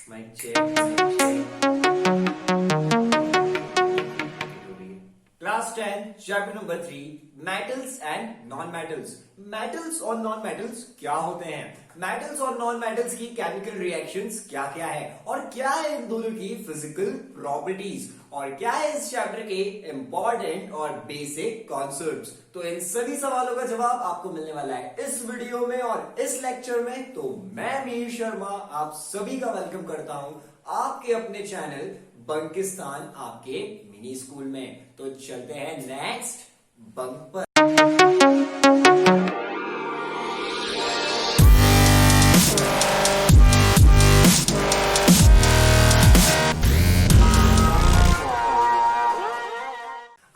Mic check mic check. Class 10 chapter number 3 metals and non metals. Metals और non metals क्या होते हैं, metals और नॉन मेटल्स की केमिकल रिएक्शंस क्या क्या है और क्या है इन दोनों की फिजिकल प्रॉपर्टीज और क्या है इस चैप्टर के इंपॉर्टेंट और बेसिक कॉन्सेप्ट्स। तो इन सभी सवालों का जवाब आपको मिलने वाला है इस वीडियो में और इस लेक्चर में। तो मैं मीर शर्मा आप सभी का वेलकम करता हूं आपके अपने चैनल बंकिस्तान आपके मिनी स्कूल में। तो चलते हैं नेक्स्ट बंक पर।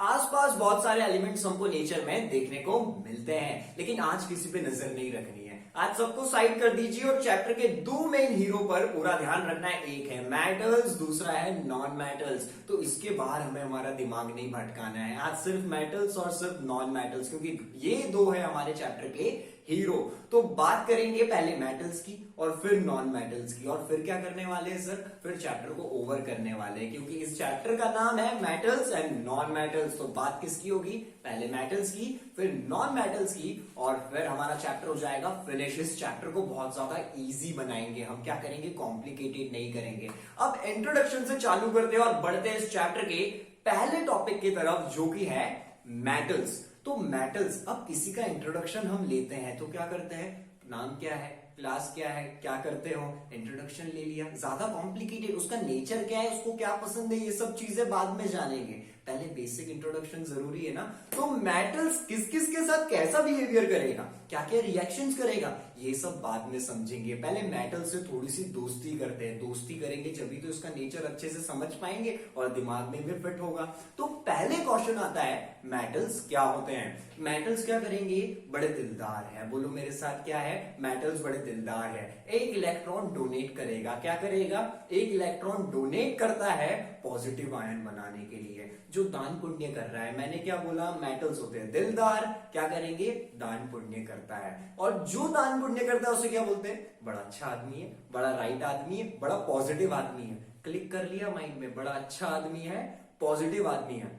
आसपास बहुत सारे एलिमेंट्स हमको नेचर में देखने को मिलते हैं, लेकिन आज किसी पे नजर नहीं रखनी है। आज सबको साइड कर दीजिए और चैप्टर के दो मेन हीरो पर पूरा ध्यान रखना है। एक है मेटल्स, दूसरा है नॉन मेटल्स। तो इसके बाहर हमें हमारा दिमाग नहीं भटकाना है। आज सिर्फ मेटल्स और सिर्फ नॉन मेटल्स, क्योंकि ये दो है हमारे चैप्टर के हीरो। तो बात करेंगे पहले मेटल्स की और फिर नॉन मेटल्स की, और फिर क्या करने वाले हैं सर, फिर चैप्टर को ओवर करने वाले हैं, क्योंकि इस चैप्टर का नाम है मेटल्स एंड नॉन मेटल्स। तो बात किसकी होगी, पहले मेटल्स की फिर नॉन मेटल्स की, और फिर हमारा चैप्टर हो जाएगा फिनिश। इस चैप्टर को बहुत ज्यादा इजी बनाएंगे हम, क्या करेंगे, कॉम्प्लिकेटेड नहीं करेंगे। अब इंट्रोडक्शन से चालू करते हैं और बढ़ते हैं इस चैप्टर के पहले टॉपिक की तरफ, जो कि है मेटल्स। तो मेटल्स, अब किसी का इंट्रोडक्शन हम लेते हैं तो क्या करते हैं, नाम क्या है, क्लास क्या है, क्या करते हो, इंट्रोडक्शन ले लिया। ज्यादा कॉम्प्लिकेटेड, उसका नेचर क्या है, उसको क्या पसंद है, ये सब चीजें बाद में जानेंगे, पहले बेसिक इंट्रोडक्शन जरूरी है ना। तो मेटल्स किस किस के साथ कैसा बिहेवियर करेगा, क्या क्या रिएक्शंस करेगा, ये सब बाद में समझेंगे। पहले मेटल से थोड़ी सी दोस्ती करते हैं, दोस्ती करेंगे जब तो इसका नेचर अच्छे से समझ पाएंगे और दिमाग में भी फिट होगा। तो पहले क्वेश्चन आता है मेटल्स क्या होते हैं। मेटल्स क्या करेंगे, बड़े दिलदार है, बोलो मेरे साथ क्या है, मेटल्स बड़े दिलदार है। एक इलेक्ट्रॉन डोनेट करेगा, क्या करेगा, एक इलेक्ट्रॉन डोनेट करता है पॉजिटिव आयन बनाने के लिए, जो दान पुण्य कर रहा है। मैंने क्या बोला, मेटल्स होते हैं दिलदार, क्या करेंगे, दान पुण्य करता है। और जो दान पुण्य करता है उसे क्या बोलते हैं, बड़ा अच्छा आदमी है, बड़ा राइट आदमी है, बड़ा पॉजिटिव आदमी है। क्लिक कर लिया माइंड में, बड़ा अच्छा आदमी है, पॉजिटिव आदमी है।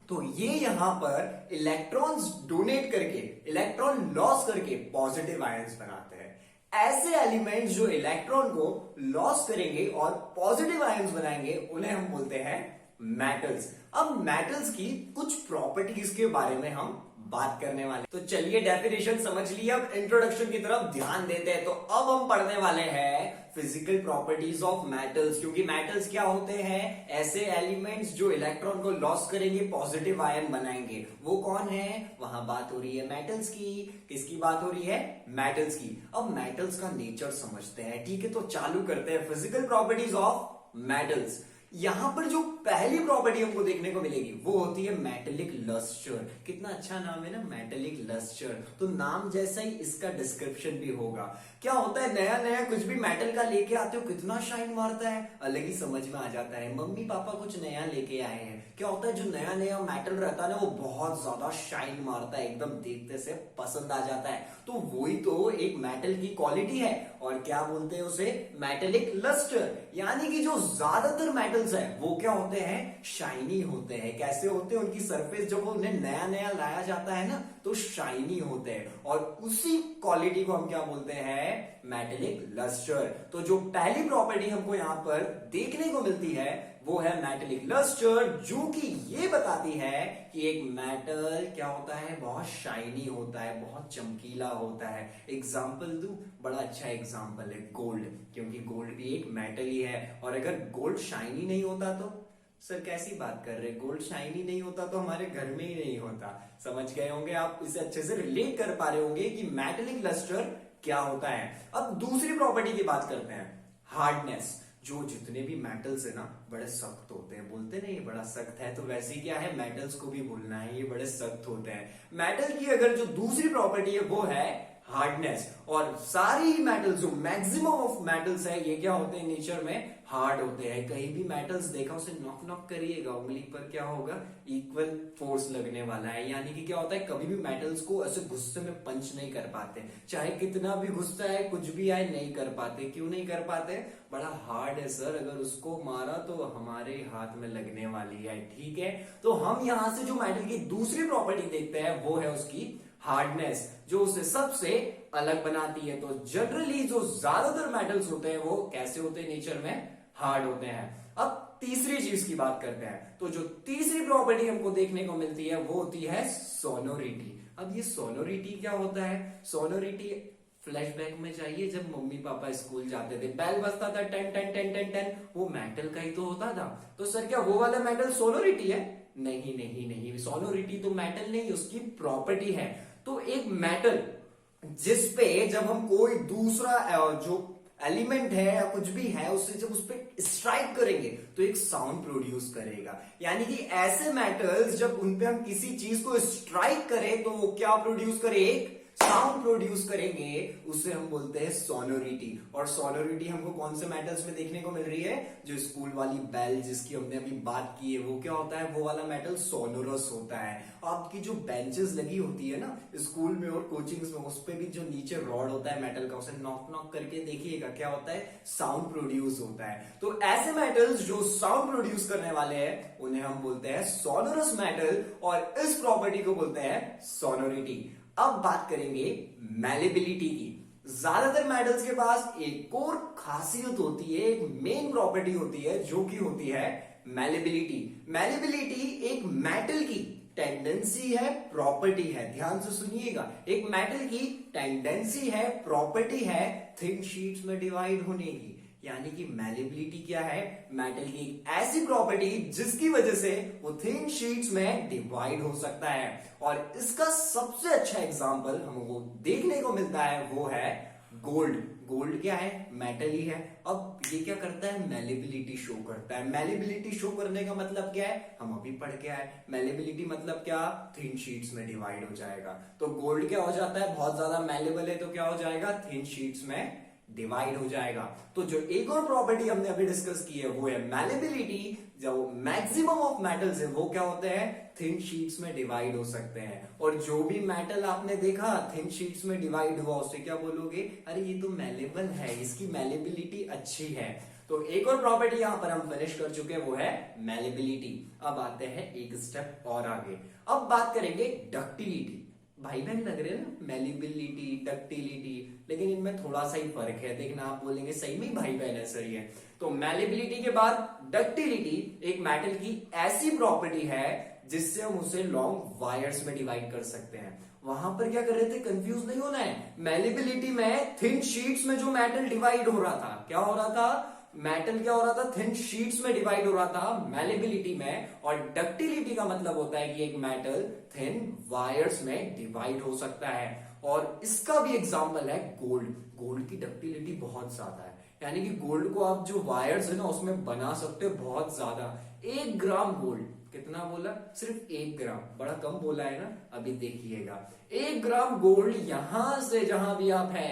तो ये यहां पर इलेक्ट्रॉन्स डोनेट करके, इलेक्ट्रॉन लॉस करके पॉजिटिव आयंस बनाते हैं। ऐसे एलिमेंट्स जो इलेक्ट्रॉन को लॉस करेंगे और पॉजिटिव आयंस बनाएंगे, उन्हें हम बोलते हैं मेटल्स। अब मेटल्स की कुछ प्रॉपर्टीज के बारे में हम बात करने वाले। तो चलिए डेफिनेशन समझ लिया, अब इंट्रोडक्शन की तरफ ध्यान देते हैं। तो अब हम पढ़ने वाले हैं फिजिकल प्रॉपर्टीज ऑफ मेटल्स, क्योंकि मेटल्स क्या होते हैं, ऐसे एलिमेंट्स जो इलेक्ट्रॉन को लॉस करेंगे, पॉजिटिव आयन बनाएंगे। वो कौन है, वहां बात हो रही है मेटल्स की। किसकी बात हो रही है, मेटल्स की। अब मेटल्स का नेचर समझते हैं, ठीक है। तो चालू करते हैं फिजिकल प्रॉपर्टीज ऑफ मेटल्स। यहां पर जो पहली प्रॉपर्टी हमको देखने को मिलेगी वो होती है मेटेलिक लस्टर। कितना अच्छा नाम है ना, मेटेलिक लस्टर। तो नाम जैसा ही इसका डिस्क्रिप्शन भी होगा। क्या होता है, नया नया कुछ भी मेटल का लेके आते हो, कितना शाइन मारता है, अलग ही समझ में आ जाता है। मम्मी पापा कुछ नया लेके आए हैं, क्या होता है, जो नया नया मेटल रहता है ना, वो बहुत ज्यादा शाइन मारता है, एकदम देखते से पसंद आ जाता है। तो वही तो एक मेटल की क्वालिटी है, और क्या बोलते हैं उसे, मेटेलिक लस्टर। यानी कि जो ज्यादातर मेटल्स है वो क्या होते हैं, शाइनी होते हैं। कैसे होते हैं, उनकी सरफेस जब उन्हें नया नया लाया जाता है ना, तो शाइनी होते हैं, और उसी क्वालिटी को हम क्या बोलते हैं, मेटेलिक लस्टर। तो जो पहली प्रॉपर्टी हमको यहां पर देखने को मिलती है वो है मेटेलिक लस्टर, जो कि ये बताती है कि एक मेटल क्या होता है, बहुत शाइनी होता है, बहुत चमकीला होता है। एग्जाम्पल दूं, बड़ा अच्छा एग्जाम्पल है गोल्ड, क्योंकि गोल्ड भी एक मेटल ही है। और अगर गोल्ड शाइनी नहीं होता तो सर कैसी बात कर रहे, गोल्ड शाइनी नहीं होता तो हमारे घर में ही नहीं होता। समझ गए होंगे आप, इसे अच्छे से रिलेट कर पा रहे होंगे कि मेटेलिक लस्टर क्या होता है। अब दूसरी प्रॉपर्टी की बात करते हैं, हार्डनेस। जो जितने भी मेटल्स है ना, बड़े सख्त होते हैं, बोलते ना ये बड़ा सख्त है, तो वैसे ही क्या है, मेटल्स को भी बोलना है, ये बड़े सख्त होते हैं। मेटल की अगर जो दूसरी प्रॉपर्टी है वो है हार्डनेस। और सारी ही मेटल्स, जो मैक्सिमम ऑफ मेटल्स है, ये क्या होते हैं नेचर में, हार्ड होते हैं। कहीं भी मेटल्स देखा उसे नॉक नॉक करिएगा, उंगली पर क्या होगा, इक्वल फोर्स लगने वाला है। यानी कि क्या होता है, कभी भी मेटल्स को ऐसे गुस्से में पंच नहीं कर पाते, चाहे कितना भी गुस्सा है, कुछ भी आए, नहीं कर पाते। क्यों नहीं कर पाते, बड़ा हार्ड है सर, अगर उसको मारा तो हमारे हाथ में लगने वाली है। ठीक है, तो हम यहां से जो मेटल की दूसरी प्रॉपर्टी देखते हैं वो है उसकी हार्डनेस, जो उसे सबसे अलग बनाती है। तो जनरली जो ज्यादातर मेटल्स होते हैं वो कैसे होते हैं नेचर में, हार्ड होते हैं। अब तीसरी चीज की बात करते हैं, तो जो तीसरी प्रॉपर्टी हमको देखने को मिलती है वो होती है सोनोरिटी। अब ये सोनोरिटी क्या होता है, सोनोरिटी फ्लैशबैक में जाइए, जब मम्मी पापा स्कूल जाते थे, बेल बजता था, ten ten ten ten ten, वो मेटल का ही तो होता था। तो सर क्या वो वाला मेटल सोनोरिटी है? नहीं नहीं नहीं, सोनोरिटी तो मेटल नहीं, उसकी प्रॉपर्टी है। तो एक मेटल जिसपे जब हम कोई दूसरा जो एलिमेंट है या कुछ भी है उससे जब उस पर स्ट्राइक करेंगे तो एक साउंड प्रोड्यूस करेगा। यानी कि ऐसे मेटल्स जब उन पे हम किसी चीज को स्ट्राइक करें तो वो क्या प्रोड्यूस करे, एक साउंड प्रोड्यूस करेंगे, उसे हम बोलते हैं सोनोरिटी। और सोनोरिटी हमको कौन से मेटल्स में देखने को मिल रही है, जो स्कूल वाली बेल जिसकी हमने अभी बात की है, वो क्या होता है, वो वाला मेटल सोनोरस होता है। आपकी जो बेंचेस लगी होती है ना स्कूल में और कोचिंग्स में, उस पे भी जो नीचे रॉड होता है मेटल का, उसे नॉक नॉक करके देखिएगा, क्या होता है, साउंड प्रोड्यूस होता है। तो ऐसे मेटल्स जो साउंड प्रोड्यूस करने वाले हैं उन्हें हम बोलते हैं सोनोरस मेटल, और इस प्रॉपर्टी को बोलते हैं सोनोरिटी। अब बात करेंगे मैलेबिलिटी की। ज्यादातर मेटल्स के पास एक और खासियत होती है, एक मेन प्रॉपर्टी होती है, जो कि होती है मैलेबिलिटी। मैलेबिलिटी एक मेटल की टेंडेंसी है, प्रॉपर्टी है। ध्यान से सुनिएगा, एक मेटल की टेंडेंसी है, प्रॉपर्टी है थिन शीट्स में डिवाइड होने की। यानी कि मैलेबिलिटी क्या है, मेटल की एक ऐसी प्रॉपर्टी जिसकी वजह से वो थिन शीट्स में डिवाइड हो सकता है। और इसका सबसे अच्छा एग्जांपल हमको देखने को मिलता है वो है गोल्ड। गोल्ड क्या है, मेटल ही है। अब ये क्या करता है, मैलेबिलिटी शो करता है। मैलेबिलिटी शो करने का मतलब क्या है, हम अभी पढ़ के आए, मैलेबिलिटी मतलब क्या, थिन शीट्स में डिवाइड हो जाएगा। तो गोल्ड क्या हो जाता है, बहुत ज्यादा मैलेबल है, तो क्या हो जाएगा, थिन शीट्स में डिवाइड हो जाएगा। तो जो एक और प्रॉपर्टी हमने अभी डिस्कस की है वो है मैलेबिलिटी। जो मैक्सिमम ऑफ मेटल्स है वो क्या होते हैं, थिन शीट्स में डिवाइड हो सकते हैं। और जो भी मेटल आपने देखा थिन शीट्स में डिवाइड हुआ, उससे क्या बोलोगे, अरे ये तो मैलेबल है, इसकी मैलेबिलिटी अच्छी है। तो एक और प्रॉपर्टी यहां पर हम फिनिश कर चुके हैं वो है मैलेबिलिटी। अब आते हैं एक स्टेप और आगे, अब बात करेंगे डक्टिलिटी। भाई बहन लग रहे हैं ना, मैलेबिलिटी, डक्टिलिटी, लेकिन इनमें थोड़ा सा ही फर्क है। देखना आप बोलेंगे सही में भाई बहन है, सही है। तो मैलेबिलिटी के बाद डक्टिलिटी एक मेटल की ऐसी प्रॉपर्टी है जिससे हम उसे लॉन्ग वायर्स में डिवाइड कर सकते हैं। वहां पर क्या कर रहे थे, कंफ्यूज नहीं होना है। मैलेबिलिटी में थिन शीट्स में जो मेटल डिवाइड हो रहा था, क्या हो रहा था, मेटल क्या हो रहा था, थिन शीट्स में डिवाइड हो रहा था मैलेबिलिटी में। और डक्टिलिटी का मतलब होता है कि एक मेटल थिन वायर्स में डिवाइड हो सकता है। और इसका भी एग्जांपल है गोल्ड। गोल्ड की डक्टिलिटी बहुत ज्यादा है, यानी कि गोल्ड को आप जो वायर्स है ना उसमें बना सकते हो बहुत ज्यादा। 1 ग्राम गोल्ड, कितना बोला, सिर्फ 1 ग्राम, बड़ा कम बोला है ना, अभी देखिएगा। 1 ग्राम गोल्ड यहां से जहां भी आप है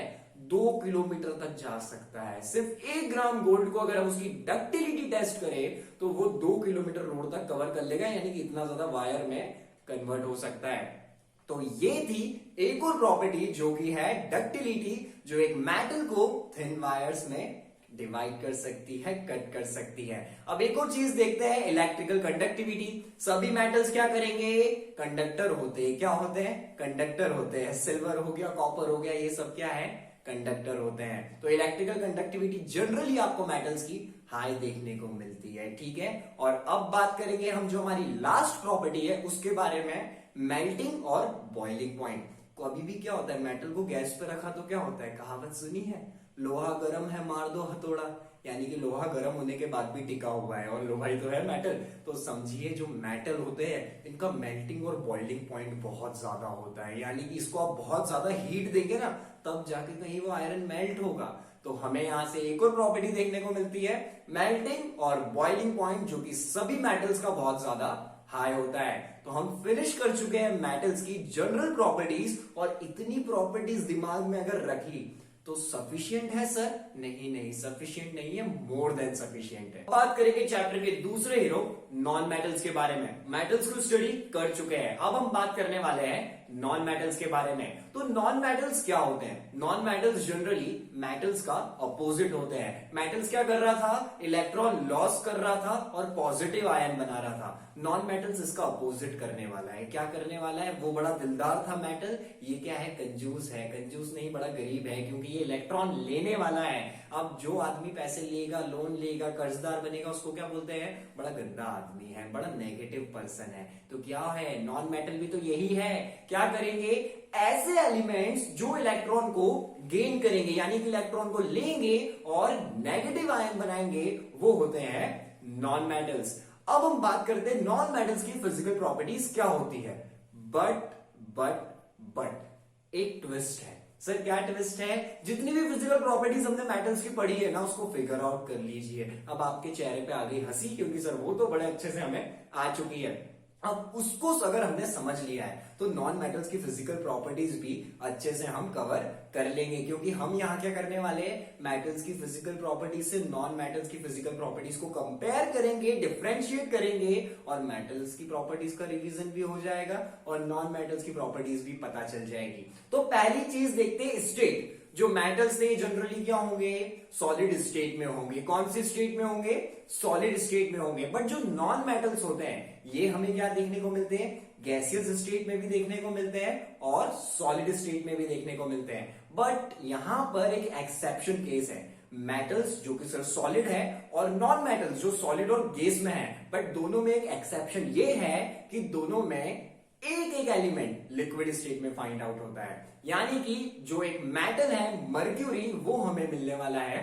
2 किलोमीटर तक जा सकता है। सिर्फ 1 ग्राम गोल्ड को अगर हम उसकी डक्टिलिटी टेस्ट करें तो वो 2 किलोमीटर रोड तक कवर कर लेगा, यानी कि इतना ज्यादा वायर में कन्वर्ट हो सकता है। तो ये थी एक और प्रॉपर्टी जो कि है डक्टिलिटी, जो एक मेटल को थिन वायर्स में डिवाइड कर सकती है, कट कर सकती है। अब एक और चीज देखते हैं, इलेक्ट्रिकल कंडक्टिविटी। सभी मेटल्स क्या करेंगे, कंडक्टर होते हैं। क्या होते हैं, कंडक्टर होते हैं। सिल्वर हो गया, कॉपर हो गया, ये सब क्या है, कंडक्टर होते हैं। तो इलेक्ट्रिकल कंडक्टिविटी जनरली आपको मेटल्स की हाई देखने को मिलती है। ठीक है, और अब बात करेंगे हम जो हमारी लास्ट प्रॉपर्टी है उसके बारे में, मेल्टिंग और बॉइलिंग पॉइंट। कभी भी क्या होता है, मेटल को गैस पे रखा तो क्या होता है, कहावत सुनी है, लोहा गर्म है मार दो हथौड़ा। यानी कि लोहा गर्म होने के बाद भी टिका हुआ है, और लोहा ही तो है मेटल। तो समझिए जो मेटल होते हैं इनका मेल्टिंग और बॉइलिंग पॉइंट बहुत ज्यादा होता है। यानी कि इसको आप बहुत ज्यादा हीट देंगे ना तब जाके कहीं वो आयरन मेल्ट होगा। तो हमें यहां से एक और प्रॉपर्टी देखने को मिलती है, मेल्टिंग और बॉइलिंग पॉइंट, जो कि सभी मेटल्स का बहुत ज्यादा हाई होता है। तो हम फिनिश कर चुके हैं मेटल्स की जनरल प्रॉपर्टीज, और इतनी प्रॉपर्टीज दिमाग में अगर रख ली तो सफिशिएंट है सर? नहीं नहीं, सफिशिएंट नहीं है, मोर देन सफिशिएंट है। बात करेंगे चैप्टर के दूसरे हीरो नॉन मेटल्स के बारे में। मेटल्स को स्टडी कर चुके हैं, अब हम बात करने वाले हैं नॉन मेटल्स के बारे में। तो नॉन मेटल्स क्या होते हैं? नॉन मेटल्स जनरली मेटल्स का अपोजिट होते हैं। मेटल्स क्या कर रहा था? इलेक्ट्रॉन लॉस कर रहा था और पॉजिटिव आयन बना रहा था। नॉन मेटल्स इसका अपोजिट करने वाला है। क्या करने वाला है? वो बड़ा दिलदार था मेटल, ये क्या है? कंजूस है। कंजूस नहीं, बड़ा गरीब है, क्योंकि ये इलेक्ट्रॉन लेने वाला है। अब जो आदमी पैसे लेगा, लोन लेगा, कर्जदार बनेगा, उसको क्या बोलते हैं? बड़ा गंदा आदमी है, बड़ा नेगेटिव पर्सन है। तो क्या है? नॉन मेटल भी तो यही है। क्या करेंगे? ऐसे एलिमेंट्स जो इलेक्ट्रॉन को गेन करेंगे, यानी कि इलेक्ट्रॉन को लेंगे और नेगेटिव आयन बनाएंगे, वो होते हैं नॉन मेटल्स। अब हम बात करते हैं नॉन मेटल्स की फिजिकल प्रॉपर्टीज क्या होती है। बट एक ट्विस्ट है। सर क्या ट्विस्ट है? जितनी भी फिजिकल प्रॉपर्टीज हमने मेटल्स की पढ़ी है ना, उसको फिगर आउट कर लीजिए। अब आपके चेहरे पे आ गई हंसी, क्योंकि सर वो तो बड़े अच्छे से हमें आ चुकी है। अब उसको अगर हमने समझ लिया है तो नॉन मेटल्स की फिजिकल प्रॉपर्टीज भी अच्छे से हम कवर कर लेंगे, क्योंकि हम यहाँ क्या करने वाले हैं? मेटल्स की फिजिकल प्रॉपर्टीज से नॉन मेटल्स की फिजिकल प्रॉपर्टीज को कंपेयर करेंगे, डिफरेंशिएट करेंगे, और मेटल्स की प्रॉपर्टीज का रिवीजन भी हो जाएगा और नॉन मेटल्स की प्रॉपर्टीज भी पता चल जाएगी। तो पहली चीज देखते हैं, स्टेट। जो मेटल्स थे जनरली क्या होंगे? सॉलिड स्टेट में होंगे। कौन सी स्टेट में होंगे? सॉलिड स्टेट में होंगे। बट जो नॉन मेटल्स होते हैं ये हमें क्या देखने को मिलते हैं? गैसियस स्टेट में भी देखने को मिलते हैं और सॉलिड स्टेट में भी देखने को मिलते हैं। बट यहां पर एक एक्सेप्शन केस है। मेटल्स जो कि सर सॉलिड है और नॉन मेटल्स जो सॉलिड और गैस में है, बट दोनों में एक एक्सेप्शन ये है कि दोनों में एक एक एलिमेंट लिक्विड स्टेट में फाइंड आउट होता है। यानी कि जो एक मेटल है मर्क्यूरी, वो हमें मिलने वाला है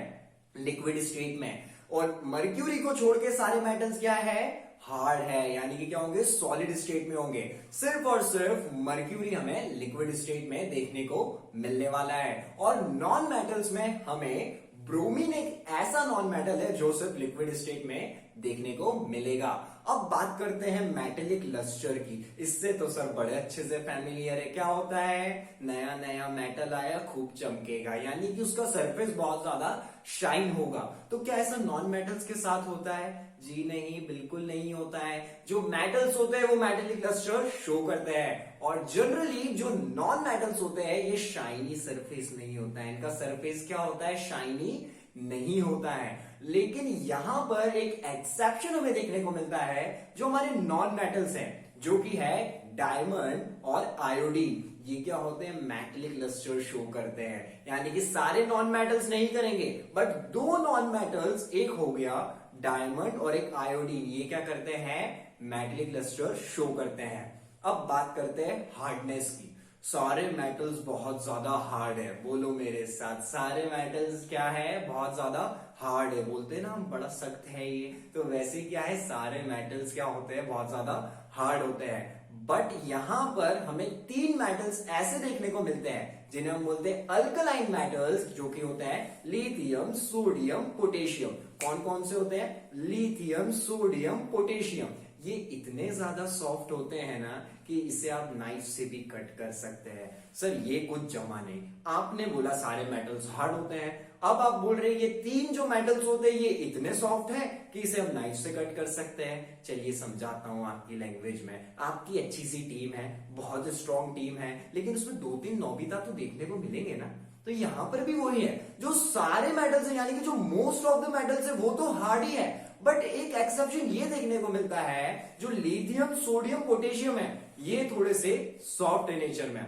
लिक्विड स्टेट में, और मर्क्यूरी को छोड़ के सारे मेटल्स क्या है? हार्ड है, यानी कि क्या होंगे? सॉलिड स्टेट में होंगे। सिर्फ और सिर्फ मर्क्यूरी हमें लिक्विड स्टेट में देखने को मिलने वाला है। और नॉन मेटल्स में हमें ब्रोमीन एक ऐसा नॉन मेटल है जो सिर्फ लिक्विड स्टेट में देखने को मिलेगा। अब बात करते हैं मेटेलिक लस्टर की। इससे तो सर बड़े अच्छे से फैमिलियर है। क्या होता है? नया नया मेटल आया, खूब चमकेगा, यानी कि उसका सरफेस बहुत ज्यादा शाइन होगा। तो क्या ऐसा नॉन मेटल्स के साथ होता है? जी नहीं, बिल्कुल नहीं होता है। जो मेटल्स होते हैं वो मेटेलिक लस्टर शो करते हैं, और जनरली जो नॉन मेटल्स होते हैं ये शाइनी सरफेस नहीं होता है। इनका सरफेस क्या होता है? शाइनी नहीं होता है। लेकिन यहां पर एक एक्सेप्शन हमें देखने को मिलता है, जो हमारे नॉन मेटल्स हैं, जो कि है डायमंड और आयोडीन। ये क्या होते हैं? मेटेलिक लस्टर शो करते हैं। यानी कि सारे नॉन मेटल्स नहीं करेंगे, बट दो नॉन मेटल्स, एक हो गया डायमंड और एक आयोडीन, ये क्या करते हैं? मेटेलिक लस्टर शो करते हैं। अब बात करते हैं हार्डनेस की। सारे मेटल्स बहुत ज्यादा हार्ड है। बोलो मेरे साथ, सारे मेटल्स क्या है? बहुत ज्यादा हार्ड है। बोलते हैं ना हम, बड़ा सख्त है ये, तो वैसे क्या है? सारे मेटल्स क्या होते हैं? बहुत ज्यादा हार्ड होते हैं। बट यहां पर हमें तीन मेटल्स ऐसे देखने को मिलते हैं जिन्हें हम बोलते हैं अल्कलाइन मेटल्स, जो कि होते हैं लिथियम, सोडियम, पोटेशियम। कौन कौन से होते हैं? Lithium, sodium, potassium. ये इतने ज्यादा सॉफ्ट होते हैं ना कि इसे आप नाइफ से भी कट कर सकते हैं। सर ये कुछ जमा नहीं। आपने बोला सारे मेटल्स हार्ड होते हैं, अब आप बोल रहे हैं ये तीन जो मेटल्स होते हैं ये इतने सॉफ्ट हैं कि इसे हम नाइफ से कट कर सकते हैं। चलिए समझाता हूं आपकी लैंग्वेज में। आपकी अच्छी सी टीम है, बहुत स्ट्रॉन्ग टीम है, लेकिन उसमें दो तीन नौबिता तो देखने को मिलेंगे ना। तो यहां पर भी वही है, जो सारे मेटल्स हैं, यानी कि जो मोस्ट ऑफ द मेटल्स है वो तो हार्ड ही है, बट एक एक्सेप्शन ये देखने को मिलता है, जो लिथियम, सोडियम, पोटेशियम है, ये थोड़े से सॉफ्ट नेचर में।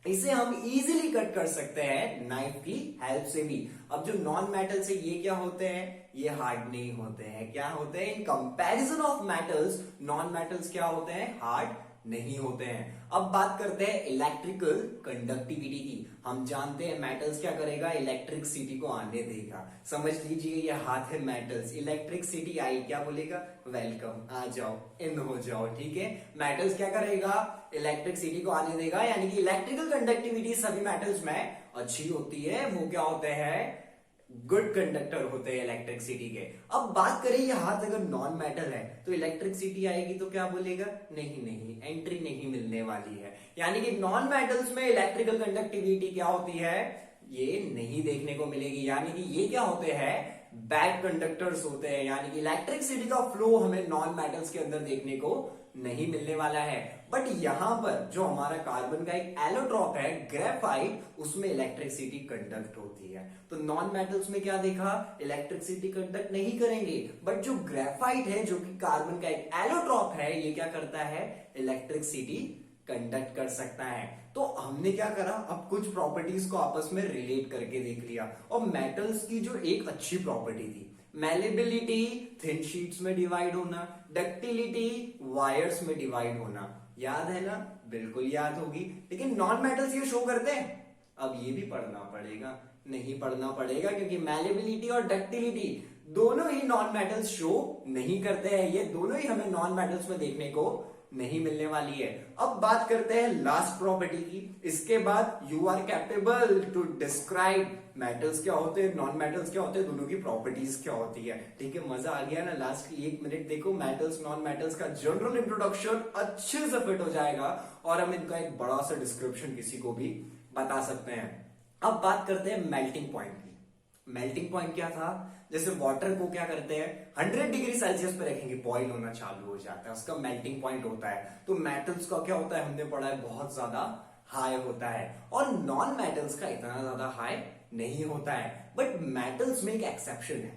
इसे हम इजीली कट कर सकते हैं नाइफ की हेल्प से भी। अब जो नॉन मेटल्स है ये क्या होते हैं? ये हार्ड नहीं होते हैं। क्या होते हैं? इन comparison of metals, non metals क्या होते हैं? हार्ड नहीं होते हैं। अब बात करते हैं इलेक्ट्रिकल कंडक्टिविटी की। हम जानते हैं मेटल्स क्या करेगा? इलेक्ट्रिसिटी को आने देगा। समझ लीजिए ये हाथ है मेटल्स, इलेक्ट्रिसिटी आई, क्या बोलेगा? वेलकम, आ जाओ, इन हो जाओ। ठीक है, मेटल्स क्या करेगा? इलेक्ट्रिसिटी को आने देगा, यानी कि इलेक्ट्रिकल कंडक्टिविटी सभी मेटल्स में अच्छी होती है। वो क्या होते हैं? गुड कंडक्टर होते हैं इलेक्ट्रिसिटी के। अब बात करें ये हाथ अगर नॉन मेटल है तो इलेक्ट्रिसिटी आएगी तो क्या बोलेगा, नहीं नहीं, एंट्री नहीं मिलने वाली है। यानी कि नॉन मेटल्स में इलेक्ट्रिकल कंडक्टिविटी क्या होती है, ये नहीं देखने को मिलेगी। यानी कि ये क्या होते हैं, बैड कंडक्टर्स होते हैं। यानी कि इलेक्ट्रिसिटी का फ्लो हमें नॉन मेटल्स के अंदर देखने को नहीं मिलने वाला है। बट यहां पर जो हमारा कार्बन का एक एलोट्रॉप है ग्रेफाइट, उसमें इलेक्ट्रिसिटी कंडक्ट होती है। तो नॉन मेटल्स में क्या देखा, इलेक्ट्रिसिटी कंडक्ट नहीं करेंगे, बट जो ग्रेफाइट है जो कि कार्बन का एक एलोट्रॉप है, ये क्या करता है, इलेक्ट्रिसिटी कंडक्ट कर सकता है। तो हमने क्या करा, अब कुछ प्रॉपर्टीज को आपस में रिलेट करके देख लिया। और मेटल्स की जो एक अच्छी प्रॉपर्टी थी, मैलेबिलिटी, थिन शीट्स में डिवाइड होना, डक्टिलिटी, वायर्स में डिवाइड होना, याद है ना, बिल्कुल याद होगी। लेकिन नॉन मेटल्स ये शो करते हैं, अब ये भी पढ़ना पड़ेगा, नहीं पढ़ना पड़ेगा, क्योंकि मैलेबिलिटी और डक्टिलिटी दोनों ही नॉन मेटल्स शो नहीं करते हैं। ये दोनों ही हमें नॉन मेटल्स में देखने को नहीं मिलने वाली है। अब बात करते हैं लास्ट प्रॉपर्टी की। इसके बाद you are capable to describe metals क्या होते हैं, नॉन मेटल्स क्या होते हैं, दोनों की प्रॉपर्टीज क्या होती है। ठीक है, मजा आ गया ना। लास्ट की 1 मिनट देखो, मेटल्स नॉन मेटल्स का जनरल इंट्रोडक्शन अच्छे से फिट हो जाएगा और हम इनका एक बड़ा सा डिस्क्रिप्शन किसी को भी बता सकते हैं। अब बात करते हैं मेल्टिंग पॉइंट की। मेल्टिंग पॉइंट क्या था, जैसे वाटर को क्या करते हैं 100 डिग्री सेल्सियस पे रखेंगे, बॉईल होना चालू हो जाता है, उसका मेल्टिंग पॉइंट होता है। तो मेटल्स का क्या होता है, हमने पढ़ा है, बहुत ज्यादा हाई होता है। और नॉन मेटल्स का इतना ज्यादा हाई नहीं होता है। बट मेटल्स में एक एक्सेप्शन है,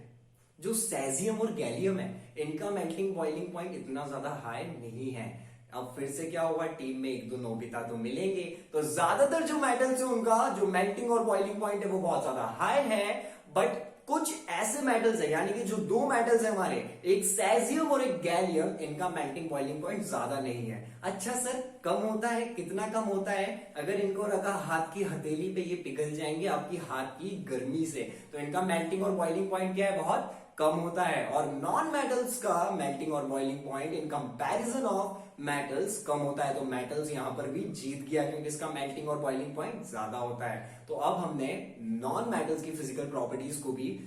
जो सेजियम और गैलियम है, इनका मेल्टिंग बॉइलिंग पॉइंट इतना ज्यादा हाई नहीं है। अब फिर से क्या होगा, टीम में 1-2 नोबिता तो मिलेंगे। तो ज्यादातर जो मेटल्स है उनका जो मेल्टिंग और बॉइलिंग पॉइंट है वो बहुत ज्यादा हाई है। बट कुछ ऐसे मेटल्स है, यानी कि जो 2 मेटल्स है हमारे, एक सेजियम और एक गैलियम, इनका मेल्टिंग बॉइलिंग पॉइंट ज्यादा नहीं है। अच्छा सर, कम होता है, कितना कम होता है, अगर इनको रखा हाथ की हथेली पे, ये पिघल जाएंगे आपकी हाथ की गर्मी से। तो इनका मेल्टिंग और बॉइलिंग पॉइंट क्या है, बहुत कम होता है। और नॉन मेटल्स का मेल्टिंग और boiling point in comparison of metals कम होता है। तो मेटल्स यहां पर भी जीत गया, क्योंकि इसका मेल्टिंग और बॉइलिंग पॉइंट ज्यादा होता है। तो अब हमने नॉन मेटल्स की फिजिकल प्रॉपर्टीज को भी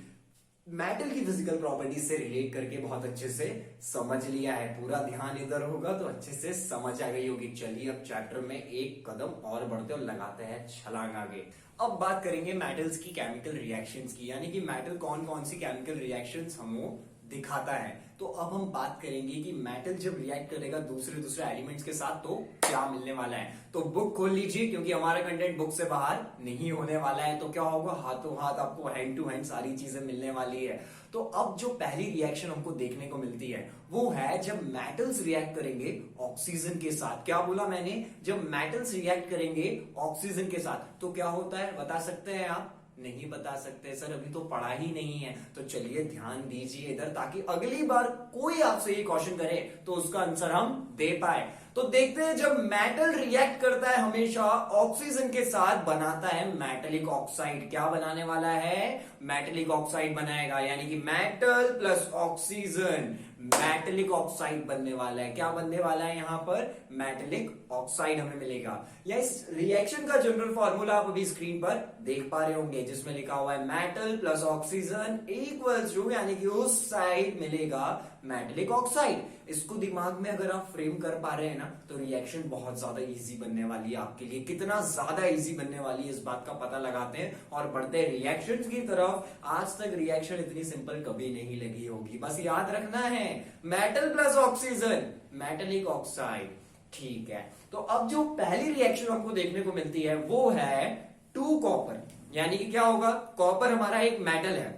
मेटल की फिजिकल प्रॉपर्टीज से रिलेट करके बहुत अच्छे से समझ लिया है। पूरा ध्यान इधर होगा तो अच्छे से समझ आ गई होगी। चलिए अब चैप्टर में एक कदम और बढ़ते और लगाते हैं छलांग आगे। अब बात करेंगे मेटल्स की केमिकल रिएक्शंस की, यानी कि मेटल कौन कौन सी केमिकल रिएक्शंस हमें दिखाता है। तो अब हम बात करेंगे कि मेटल जब रिएक्ट करेगा दूसरे एलिमेंट्स के साथ तो क्या मिलने वाला है। तो बुक खोल लीजिए, क्योंकि हमारा कंटेंट बुक से बाहर नहीं होने वाला है। तो क्या होगा, हाथों हाथ आपको हैंड टू हैंड सारी चीजें मिलने वाली है। तो अब जो पहली रिएक्शन हमको देखने को मिलती है वो है जब मेटल्स रिएक्ट करेंगे ऑक्सीजन के साथ। क्या बोला मैंने, जब मेटल्स रिएक्ट करेंगे ऑक्सीजन के साथ तो क्या होता है, बता सकते हैं आप, नहीं बता सकते सर, अभी तो पढ़ा ही नहीं है। तो चलिए ध्यान दीजिए इधर, ताकि अगली बार कोई आपसे ये क्वेश्चन करे तो उसका आंसर हम दे पाए। तो देखते हैं, जब मेटल रिएक्ट करता है हमेशा ऑक्सीजन के साथ, बनाता है मेटेलिक ऑक्साइड। क्या बनाने वाला है, मेटेलिक ऑक्साइड बनाएगा। यानी कि metal plus oxygen metallic oxide बनने वाला है। क्या बनने वाला है यहां पर, मेटेलिक ऑक्साइड हमें मिलेगा। या इस रिएक्शन का जनरल फॉर्मूला आप अभी स्क्रीन पर देख पा रहे होंगे, जिसमें लिखा हुआ है metal plus oxygen equals to, यानी कि उस साइड मिलेगा मेटेलिक ऑक्साइड। इसको दिमाग में अगर आप फ्रेम कर पा रहे हैं ना, तो रिएक्शन बहुत ज्यादा इजी बनने वाली है आपके लिए। कितना ज्यादा इजी बनने वाली है इस बात का पता लगाते हैं और बढ़ते हैं रिएक्शंस की तरफ। आज तक रिएक्शन इतनी सिंपल कभी नहीं लगी होगी। बस याद रखना है, metal plus oxygen metallic oxide. ठीक है, तो अब जो पहली रिएक्शन हमको देखने को मिलती है वो है 2 कॉपर। यानी कि क्या होगा, कॉपर हमारा एक मेटल है,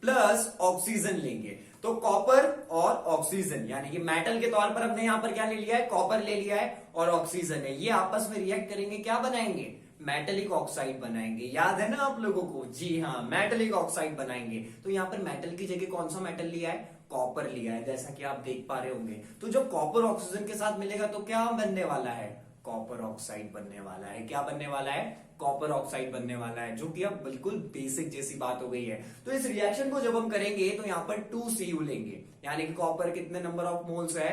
प्लस ऑक्सीजन लेंगे। तो कॉपर और ऑक्सीजन, यानी कि मेटल के तौर पर हमने यहां पर क्या ले लिया है, कॉपर ले लिया है, और ऑक्सीजन है, ये आपस में रिएक्ट करेंगे, क्या बनाएंगे, मेटेलिक ऑक्साइड बनाएंगे। याद है ना आप लोगों को, जी हाँ, मेटेलिक ऑक्साइड बनाएंगे। तो यहां पर मेटल की जगह कौन सा मेटल लिया है, कॉपर लिया है, जैसा कि आप देख पा रहे होंगे। तो जब कॉपर ऑक्सीजन के साथ मिलेगा तो क्या बनने वाला है, कॉपर ऑक्साइड बनने वाला है। क्या बनने वाला है, कॉपर ऑक्साइड बनने वाला है, जो कि अब बिल्कुल बेसिक जैसी बात हो गई है। तो इस रिएक्शन को जब हम करेंगे तो यहां पर 2Cu लेंगे, यानी कि कॉपर कितने नंबर ऑफ मोल्स है,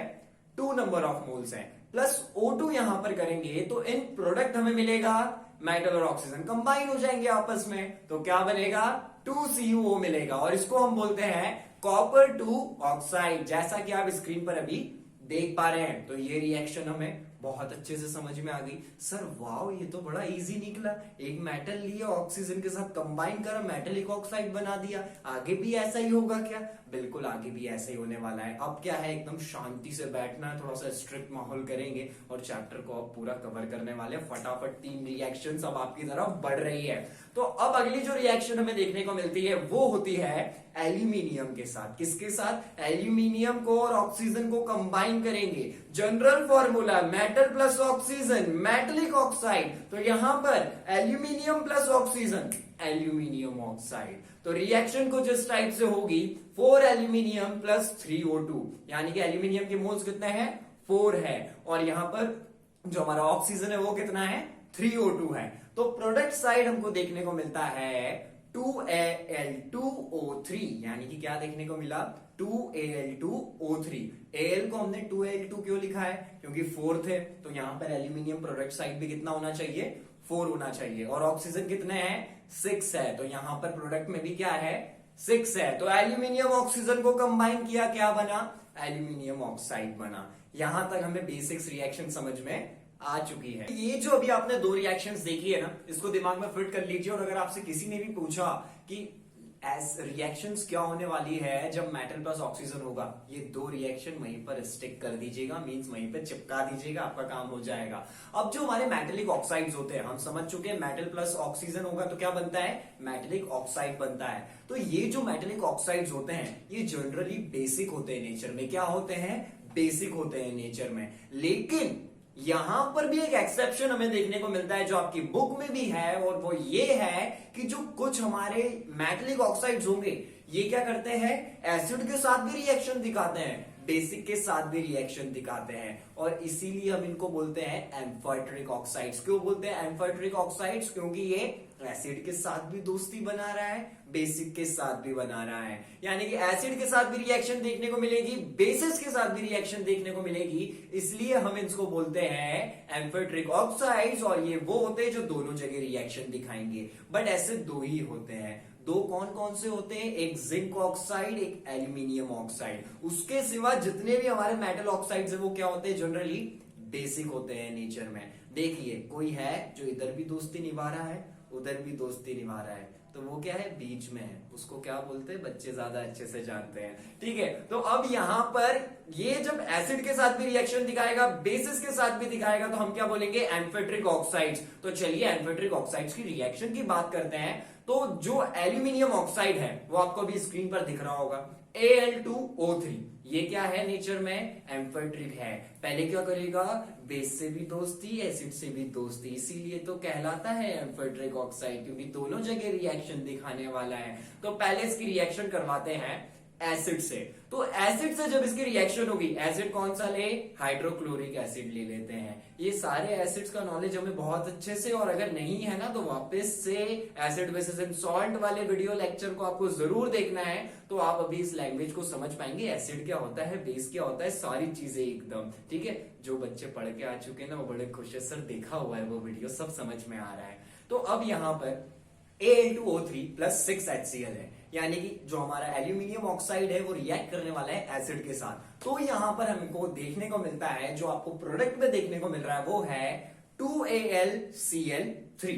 2 नंबर ऑफ मोल्स है, प्लस O2 यहां पर करेंगे तो इन प्रोडक्ट हमें मिलेगा मेटल और ऑक्सीजन कंबाइन हो जाएंगे आपस में। तो क्या बनेगा, 2CuO मिलेगा और इसको हम बोलते हैं कॉपर 2 ऑक्साइड, जैसा कि आप स्क्रीन पर अभी देख पा रहे हैं। तो ये रिएक्शन हमें बहुत अच्छे से समझ में आ गई। सर वाओ, ये तो बड़ा इजी निकला। एक मेटल लिया, ऑक्सीजन के साथ कंबाइन करा, मेटलिक ऑक्साइड बना दिया। आगे भी ऐसा ही होगा क्या? बिल्कुल आगे भी ऐसा ही होने वाला है। अब क्या है, एकदम शांति से बैठना है, थोड़ा सा स्ट्रिक्ट माहौल करेंगे और चैप्टर को अब पूरा कवर करने वाले। फटाफट 3 रिएक्शंस अब आपकी तरफ बढ़ रही है। तो अब अगली जो रिएक्शन हमें देखने को मिलती है वो होती है एल्यूमिनियम के साथ। किसके साथ? एल्यूमिनियम को और ऑक्सीजन को कंबाइन करेंगे। General formula metal plus oxygen, metallic oxide. तो यहां पर aluminium plus oxygen, aluminium oxide. तो रिएक्शन कुछ इस टाइप से होगी, 4 एल्यूमिनियम प्लस 3O2, यानी कि एल्यूमिनियम के मोल्स कितने हैं? 4 है, और यहां पर जो हमारा ऑक्सीजन है वो कितना है? 3O2 है। तो प्रोडक्ट साइड हमको देखने को मिलता है 2Al2O3, यानी कि क्या देखने को मिला? 2Al2O3। Al को हमने 2Al2 क्यों लिखा है? क्योंकि 4 थे, तो यहां पर एल्यूमिनियम प्रोडक्ट साइड भी कितना होना चाहिए? 4 होना चाहिए। और ऑक्सीजन कितने हैं? 6 है, तो यहां पर प्रोडक्ट में भी क्या है? 6 है। तो एल्यूमिनियम ऑक्सीजन को कंबाइन किया, क्या बना? एल्यूमिनियम ऑक्साइड बना। यहां तक हमें बेसिक्स रिएक्शन समझ में आ चुकी है। ये जो अभी आपने 2 रिएक्शंस देखी है ना, इसको दिमाग में फिट कर लीजिए। और अगर आपसे किसी ने भी पूछा कि रिएक्शंस क्या होने वाली है जब मेटल प्लस ऑक्सीजन होगा, ये 2 रिएक्शन वहीं पर स्टिक कर दीजिएगा, मींस वहीं पर चिपका दीजिएगा, आपका काम हो जाएगा। अब जो हमारे मेटेलिक ऑक्साइड्स होते हैं, हम समझ चुके हैं मेटल प्लस ऑक्सीजन होगा तो क्या बनता है? मेटेलिक ऑक्साइड बनता है। तो ये जो मेटेलिक ऑक्साइड्स होते हैं ये जनरली बेसिक होते हैं नेचर में। क्या होते हैं? बेसिक होते हैं नेचर में। लेकिन यहां पर भी एक एक्सेप्शन हमें देखने को मिलता है जो आपकी बुक में भी है, और वो ये है कि जो कुछ हमारे मेटलिक ऑक्साइड्स होंगे ये क्या करते हैं? एसिड के साथ भी रिएक्शन दिखाते हैं, बेसिक के साथ भी रिएक्शन दिखाते हैं, और इसीलिए हम इनको बोलते हैं एम्फाइट्रिक ऑक्साइड्स। क्यों बोलते हैं एम्फाइट्रिक ऑक्साइड्स? क्योंकि ये एसिड के साथ भी दोस्ती बना रहा है, बेसिक के साथ भी बना रहा है। यानी कि एसिड के साथ भी रिएक्शन देखने को मिलेगी, बेसिस के साथ भी रिएक्शन देखने को मिलेगी, इसलिए हम इसको बोलते हैं एम्फाइट्रिक ऑक्साइड्स। और ये वो होते हैं जो दोनों जगह रिएक्शन दिखाएंगे। बट ऐसे 2 ही होते हैं। 2 कौन कौन से होते हैं? एक जिंक ऑक्साइड, एक एल्यूमिनियम ऑक्साइड। उसके सिवा जितने भी हमारे मेटल ऑक्साइड्स है वो क्या होते हैं? जनरली बेसिक होते हैं नेचर में। देखिए कोई है जो इधर भी दोस्ती निभा रहा है, उधर भी दोस्ती निभा रहा है, तो वो क्या है? बीच में है। उसको क्या बोलते हैं? बच्चे ज्यादा अच्छे से जानते हैं। ठीक है, तो अब यहां पर ये जब एसिड के साथ भी रिएक्शन दिखाएगा, बेसिस के साथ भी दिखाएगा, तो हम क्या बोलेंगे? एम्फाइट्रिक ऑक्साइड्स। तो चलिए एम्फाइट्रिक ऑक्साइड्स की रिएक्शन की बात करते हैं। तो जो एल्यूमिनियम ऑक्साइड है वो आपको अभी स्क्रीन पर दिख रहा होगा, Al2O3। ये क्या है नेचर में? एम्फाइट्रिक है। पहले क्या करेगा? बेस से भी दोस्ती, एसिड से भी दोस्ती, इसीलिए तो कहलाता है एम्फाइट्रिक ऑक्साइड, क्योंकि दोनों जगह रिएक्शन दिखाने वाला है। तो पहले इसकी रिएक्शन करवाते हैं एसिड से। तो एसिड से जब इसकी रिएक्शन होगी, एसिड कौन सा ले? हाइड्रोक्लोरिक एसिड ले लेते हैं। ये सारे एसिड्स का नॉलेज हमें बहुत अच्छे से, और अगर नहीं है ना तो वापस से एसिड बेसिस एंड सॉल्ट वाले वीडियो लेक्चर को आपको जरूर देखना है, तो आप अभी इस लैंग्वेज को समझ पाएंगे। एसिड क्या होता है, बेस क्या होता है, सारी चीजें एकदम। ठीक है, जो बच्चे पढ़ के आ चुके हैं ना वो बड़े खुश है, सर देखा हुआ है वो वीडियो, सब समझ में आ रहा है। तो अब यहां पर Al2O3 प्लस 6HCl है, यानी कि जो हमारा एल्यूमिनियम ऑक्साइड है वो रिएक्ट करने वाला है एसिड के साथ। तो यहां पर हमको देखने को मिलता है, जो आपको प्रोडक्ट में देखने को मिल रहा है वो है 2AlCl3।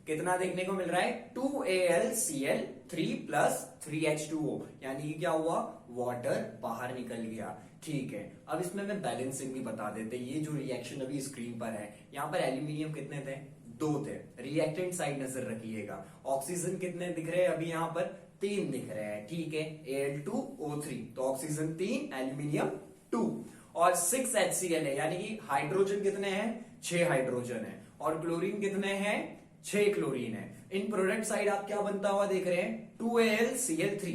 कितना देखने को मिल रहा है? 2AlCl3 प्लस 3H2O, यानी कि क्या हुआ? वाटर बाहर निकल गया। ठीक है, अब इसमें मैं बैलेंसिंग भी बता देते। ये जो रिएक्शन अभी स्क्रीन पर है, यहां पर एल्यूमिनियम कितने थे? 2 थे। रिएक्टेंट साइड नजर रखिएगा। ऑक्सीजन कितने दिख रहे हैं अभी? यहां पर 3 दिख रहे हैं। ठीक है, Al2O3, तो ऑक्सीजन 3, एल्यूमिनियम 2, और 6HCl है, यानी कि हाइड्रोजन कितने हैं? 6 हाइड्रोजन है, और क्लोरीन कितने हैं? 6 क्लोरीन है। इन प्रोडक्ट साइड आप क्या बनता हुआ देख रहे हैं? 2AlCl3।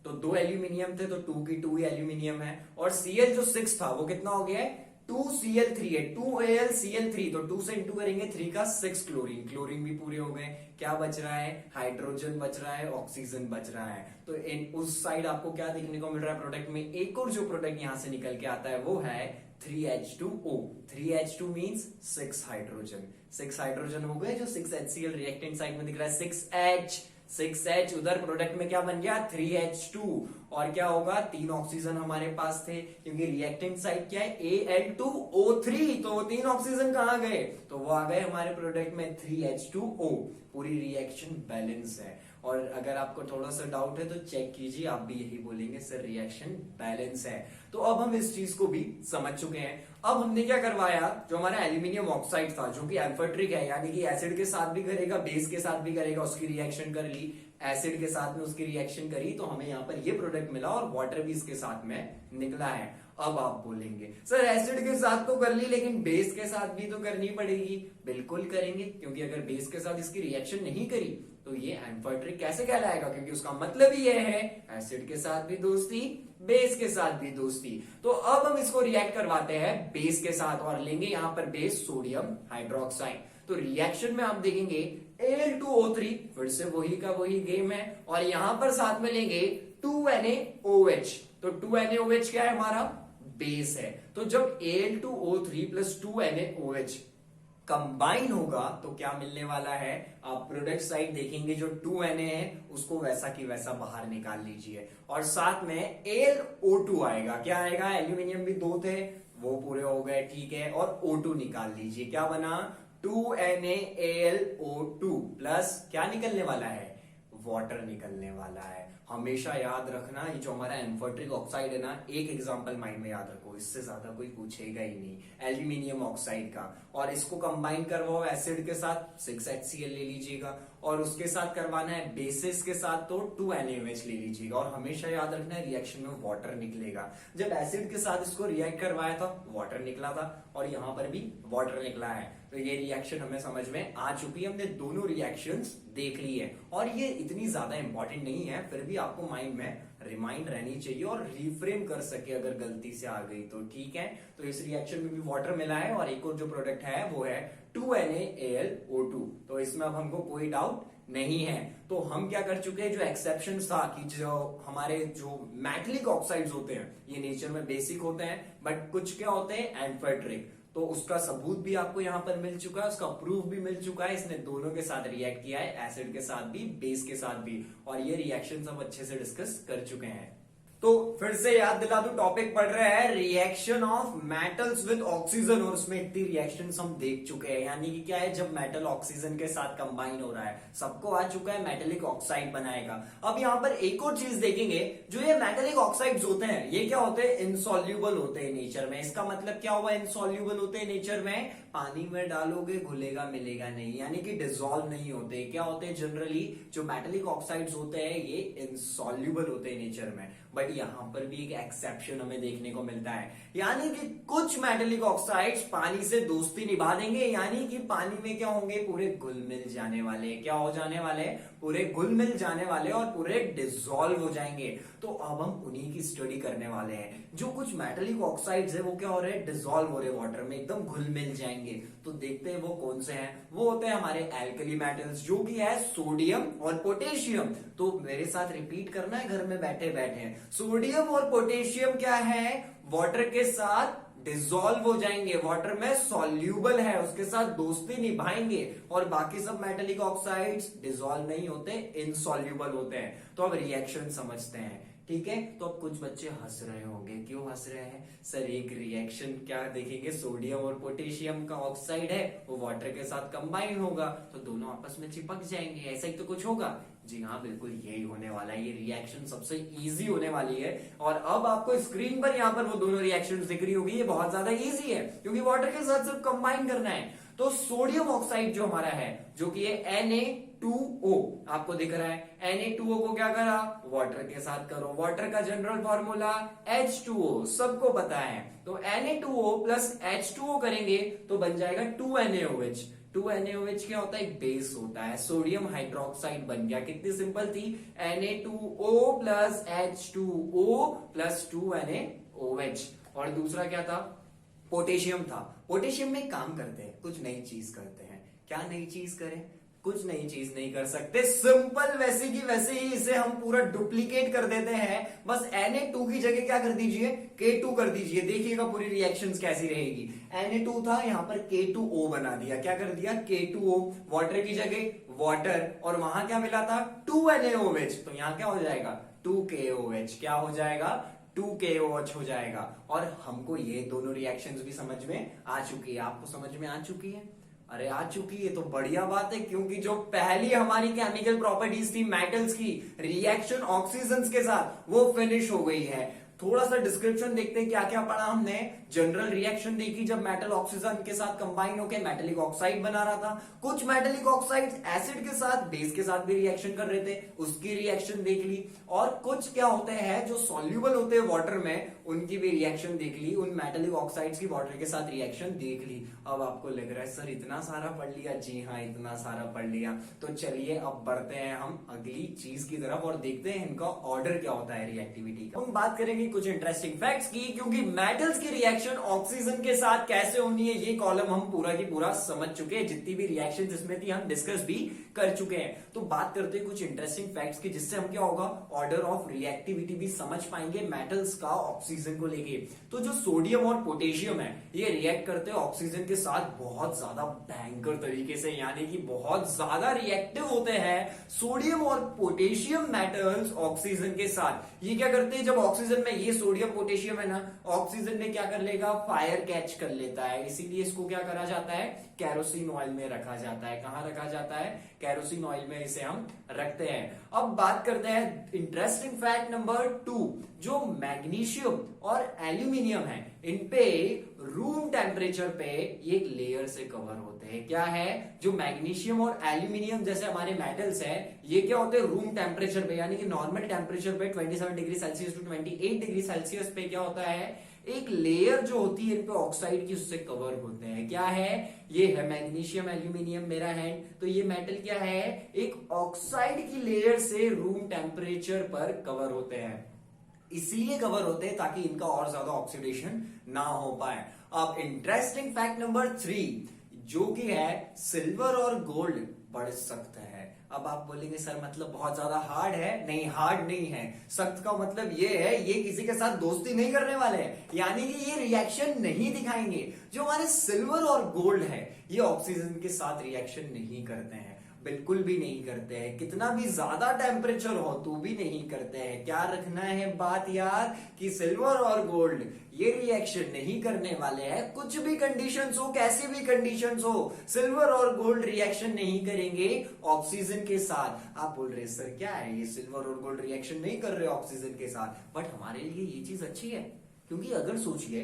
तो 2 एल्यूमिनियम थे तो 2 की 2 ही एल्यूमिनियम है, और Cl जो 6 था वो कितना हो गया है? 2Cl3 है। 2AlCl3, तो 2 से इंटू करेंगे 3 का 6 क्लोरीन, क्लोरीन भी पूरे हो गए। क्या बच रहा है? हाइड्रोजन बच रहा है, ऑक्सीजन बच रहा है। तो उस साइड आपको क्या देखने को मिल रहा है प्रोडक्ट में? एक और जो प्रोडक्ट यहां से निकल के आता है वो है 3H2O। 3H2 means 6 hydrogen. 6 hydrogen हो गए, जो 6HCl रिएक्टेंट साइड में दिख रहा है 6H, 6H, उधर प्रोडक्ट में क्या बन गया 3H2, और क्या होगा 3 ऑक्सीजन हमारे पास थे, क्योंकि रिएक्टेंट साइड क्या है Al2O3, तो 3 ऑक्सीजन कहां गए, तो वो आ गए हमारे प्रोडक्ट में 3H2O। पूरी रिएक्शन बैलेंस है। और अगर आपको थोड़ा सा डाउट है तो चेक कीजिए, आप भी यही बोलेंगे सर रिएक्शन बैलेंस है। तो अब हम इस चीज को भी समझ चुके हैं। अब हमने क्या करवाया, जो हमारा एल्यूमिनियम ऑक्साइड था जो कि एम्फोटेरिक है, यानी कि एसिड के साथ भी करेगा बेस के साथ भी करेगा, उसकी रिएक्शन कर ली, एसिड के साथ में उसकी रिएक्शन करी, तो हमें यहाँ पर ये प्रोडक्ट मिला और वाटर भी इसके साथ में निकला है। अब आप बोलेंगे सर एसिड के साथ तो कर ली लेकिन बेस के साथ भी तो करनी पड़ेगी। बिल्कुल करेंगे, क्योंकि अगर बेस के साथ इसकी रिएक्शन नहीं करी तो ये एम्फोटेरिक कैसे कहलाएगा, क्योंकि उसका मतलब ही ये है एसिड के साथ भी दोस्ती, बेस के साथ भी दोस्ती। तो अब हम इसको रिएक्ट करवाते हैं बेस के साथ और लेंगे यहाँ पर बेस सोडियम हाइड्रोक्साइड। तो रिएक्शन में आप देखेंगे Al2O3, फिर से वही का वही गेम है, और यहां पर साथ में लेंगे 2NaOH। तो 2NaOH क्या है, हमारा बेस है। तो जब Al2O3 प्लस 2NaOH कंबाइन होगा तो क्या मिलने वाला है, आप प्रोडक्ट साइड देखेंगे जो 2Na है उसको वैसा की वैसा बाहर निकाल लीजिए, और साथ में AlO2 आएगा। क्या आएगा, एल्यूमिनियम भी 2 थे वो पूरे हो गए, ठीक है, और O2 निकाल लीजिए। क्या बना 2NaAlO2 प्लस क्या निकलने वाला है, वाटर निकलने वाला है। हमेशा याद रखना, ये जो हमारा एम्फोटेरिक ऑक्साइड है ना, एक एग्जांपल माइंड में याद रखो, इससे ज्यादा कोई पूछेगा ही नहीं, एल्यूमिनियम ऑक्साइड का, और इसको कंबाइन करवाओ एसिड के साथ 6HCl ले लीजिएगा, और उसके साथ करवाना है बेसिस के साथ तो 2NaOH ले लीजिएगा, और हमेशा याद रखना है रिएक्शन में वाटर निकलेगा। जब एसिड के साथ इसको रिएक्ट करवाया था वाटर निकला था, और यहां पर भी वाटर निकला है। तो ये रिएक्शन हमें समझ में आ चुकी है, हमने दोनों रिएक्शंस देख ली है, और ये इतनी ज्यादा इंपॉर्टेंट नहीं है, फिर भी आपको माइंड में रिमाइंड रहनी चाहिए और रिफ्रेम कर सके अगर गलती से आ गई तो, ठीक है। तो इस रिएक्शन में भी वाटर मिला है, और एक और जो प्रोडक्ट है वो है 2NaAlO2। तो इसमें अब हमको कोई डाउट नहीं है। तो हम क्या कर चुके हैं, जो एक्सेप्शन था कि जो हमारे जो मेटलिक ऑक्साइड्स होते हैं ये नेचर में बेसिक होते हैं, बट कुछ क्या होते हैं एम्फोटेरिक, तो उसका सबूत भी आपको यहां पर मिल चुका है, उसका प्रूफ भी मिल चुका है। इसने दोनों के साथ रिएक्ट किया है, एसिड के साथ भी बेस के साथ भी, और ये रिएक्शन सब अच्छे से डिस्कस कर चुके हैं। तो फिर से याद दिला दूं, टॉपिक पढ़ रहे हैं reaction of metals with oxygen, और उसमें इतनी रिएक्शंस हम देख चुके हैं। यानी कि क्या है, जब मेटल ऑक्सीजन के साथ कंबाइन हो रहा है, सबको आ चुका है मेटेलिक ऑक्साइड बनाएगा। अब यहाँ पर एक और चीज देखेंगे, जो ये मेटेलिक ऑक्साइड्स होते हैं ये क्या होते हैं, इनसॉल्यूबल होते हैं नेचर में। इसका मतलब क्या हुआ, इनसॉल्यूबल होते हैं नेचर में, पानी में डालोगे घुलेगा मिलेगा नहीं, यानी कि डिसॉल्व नहीं होते। क्या होते हैं, जनरली जो मेटेलिक ऑक्साइड्स होते हैं ये इनसॉल्यूबल होते हैं नेचर में, बट यहां पर भी एक एक्सेप्शन हमें देखने को मिलता है, यानी कि कुछ मेटेलिक ऑक्साइड्स पानी से दोस्ती निभा देंगे, यानी कि पानी में क्या होंगे, पूरे घुल मिल जाने वाले। क्या हो जाने वाले, पूरे घुल मिल जाने वाले और पूरे डिसॉल्व हो जाएंगे। तो अब हम उन्हीं की स्टडी करने वाले हैं। जो कुछ मेटेलिक ऑक्साइड्स है वो क्या हो रहे हैं, डिसॉल्व हो रहे वाटर में, एकदम घुल मिल जाएंगे। तो देखते हैं वो कौन से हैं। वो होते हैं हमारे एल्कली मेटल्स, जो कि है सोडियम और पोटेशियम। तो मेरे साथ रिपीट करना है घर में बैठे बैठे, सोडियम और पोटेशियम क्या है, वाटर के साथ डिसॉल्व हो जाएंगे, वाटर में सॉल्यूबल है, उसके साथ दोस्ती निभाएंगे, और बाकी सब मेटेलिक ऑक्साइड्स डिसॉल्व नहीं होते, इनसॉल्यूबल होते हैं। तो अब रिएक्शन समझते हैं, ठीक है। तो अब कुछ बच्चे हंस रहे होंगे, क्यों हंस रहे हैं सर, एक रिएक्शन क्या देखेंगे, सोडियम और पोटेशियम का ऑक्साइड है वो वाटर के साथ कंबाइन होगा तो दोनों आपस में चिपक जाएंगे, ऐसा ही तो कुछ होगा। जी हाँ, बिल्कुल यही होने वाला है। ये रिएक्शन सबसे इजी होने वाली है, और अब आपको स्क्रीन पर यहाँ पर वो दोनों रिएक्शंस दिख रही होगी। ये बहुत ज्यादा इजी है क्योंकि वाटर के साथ सिर्फ कंबाइन करना है। तो सोडियम ऑक्साइड जो हमारा है, जो कि ये Na2O आपको दिख रहा है, Na2O को क्या करा, वाटर के साथ करो। वाटर का जनरल फॉर्मूला H2O, सबको पता है। तो Na2O प्लस H2O करेंगे तो बन जाएगा 2NaOH। 2NaOH क्या होता है, एक बेस होता है, सोडियम हाइड्रोक्साइड बन गया। कितनी सिंपल थी, Na2O plus H2O plus 2NaOH। और दूसरा क्या था, पोटेशियम था। पोटेशियम में काम करते हैं, कुछ नई चीज करते हैं। क्या नई चीज करें, कुछ नई चीज नहीं कर सकते, सिंपल वैसे की वैसे ही इसे हम पूरा डुप्लीकेट कर देते हैं। बस Na2 की जगह क्या कर दीजिए, K2 कर दीजिए। देखिएगा पूरी रिएक्शंस कैसी रहेगी। Na2 था, यहां पर K2O बना दिया। क्या कर दिया, K2O। वाटर की जगह वाटर और वहां क्या मिला था 2NaOH, तो यहां क्या हो जाएगा 2KOH, क्या हो जाएगा 2KOH हो जाएगा। और हमको ये दोनों रिएक्शंस भी समझ में आ चुकी है, आपको समझ में आ चुकी है? अरे आ चुकी है तो बढ़िया बात है, क्योंकि जो पहली हमारी केमिकल प्रॉपर्टीज थी मेटल्स की, रिएक्शन ऑक्सीजन के साथ, वो फिनिश हो गई है। थोड़ा सा डिस्क्रिप्शन देखते हैं क्या क्या पढ़ा हमने। जनरल रिएक्शन देखी, जब मेटल ऑक्सीजन के साथ कंबाइन होकर मेटेलिक ऑक्साइड बना रहा था। कुछ मेटेलिक ऑक्साइड एसिड के साथ, बेस के साथ भी रिएक्शन कर रहे थे, उसकी रिएक्शन देख ली। और कुछ क्या होते हैं जो सॉल्युबल होते हैं वाटर में, उनकी भी रिएक्शन देख ली, उन मेटेलिक ऑक्साइड्स की वाटर के साथ रिएक्शन देख ली। अब आपको लग रहा है सर इतना सारा पढ़ लिया? जी हाँ, इतना सारा पढ़ लिया। तो चलिए अब बढ़ते हैं हम अगली चीज की तरफ और देखते हैं इनका ऑर्डर क्या होता है रिएक्टिविटी का। हम बात करेंगे कुछ इंटरेस्टिंग फैक्ट्स की, क्योंकि मेटल्स की रिएक्शन ऑक्सीजन के साथ कैसे होनी है ये कॉलम हम पूरा की पूरा समझ चुके हैं, जितनी भी रिएक्शन जिसमें थी हम डिस्कस भी कर चुके हैं। तो बात करते हैं कुछ इंटरेस्टिंग फैक्ट्स की, जिससे हम क्या होगा ऑर्डर ऑफ रिएक्टिविटी भी समझ पाएंगे मेटल्स का ऑक्सीजन को लेके। तो जो सोडियम और पोटेशियम है, ये रिएक्ट करते हैं ऑक्सीजन के साथ बहुत ज्यादा भयंकर तरीके से, यानी कि बहुत ज्यादा रिएक्टिव होते हैं सोडियम और पोटेशियम मेटल्स ऑक्सीजन के साथ। ये क्या करते हैं, जब ऑक्सीजन में ये सोडियम पोटेशियम है ना, ऑक्सीजन में क्या कर लेगा, फायर कैच कर लेता है। इसीलिए इसको क्या करा जाता है, कैरोसिन ऑयल में रखा जाता है। कहां रखा जाता है, कैरोसिन ऑयल में इसे हम रखते हैं। अब बात करते हैं इंटरेस्टिंग फैक्ट नंबर 2, जो मैग्नीशियम और एल्यूमिनियम है, इन पे रूम टेम्परेचर पे ये एक लेयर से कवर होते हैं। क्या है, जो मैग्नीशियम और एल्यूमिनियम जैसे हमारे मेटल्स हैं, ये क्या होते हैं रूम टेम्परेचर पे, यानी कि नॉर्मल टेम्परेचर पे 27 degree celsius to 28 degree celsius पे क्या होता है, एक लेयर जो होती है इन पे ऑक्साइड की, उससे कवर होते हैं। क्या है, ये है मैग्नीशियम एल्यूमिनियम मेरा हैंड, तो ये मेटल क्या है, एक ऑक्साइड की लेयर से रूम टेम्परेचर पर कवर होते हैं। इसीलिए कवर होते हैं ताकि इनका और ज्यादा ऑक्सीडेशन ना हो पाए। अब इंटरेस्टिंग फैक्ट नंबर 3, जो कि है सिल्वर और गोल्ड बड़े सख्त है। अब आप बोलेंगे सर मतलब बहुत ज्यादा हार्ड है? नहीं, हार्ड नहीं है। सख्त का मतलब ये है, ये किसी के साथ दोस्ती नहीं करने वाले हैं, यानी कि ये रिएक्शन नहीं दिखाएंगे। जो हमारे सिल्वर और गोल्ड है, ये ऑक्सीजन के साथ रिएक्शन नहीं करते हैं, बिल्कुल भी नहीं करते हैं। कितना भी ज्यादा टेम्परेचर हो तो भी नहीं करते हैं। क्या रखना है बात यार, कि सिल्वर और गोल्ड ये रिएक्शन नहीं करने वाले हैं। कुछ भी कंडीशंस हो, कैसी भी कंडीशंस हो, सिल्वर और गोल्ड रिएक्शन नहीं करेंगे ऑक्सीजन के साथ। आप बोल रहे सर क्या है ये, सिल्वर और गोल्ड रिएक्शन नहीं कर रहे ऑक्सीजन के साथ, बट हमारे लिए ये चीज अच्छी है। क्योंकि अगर सोचिए,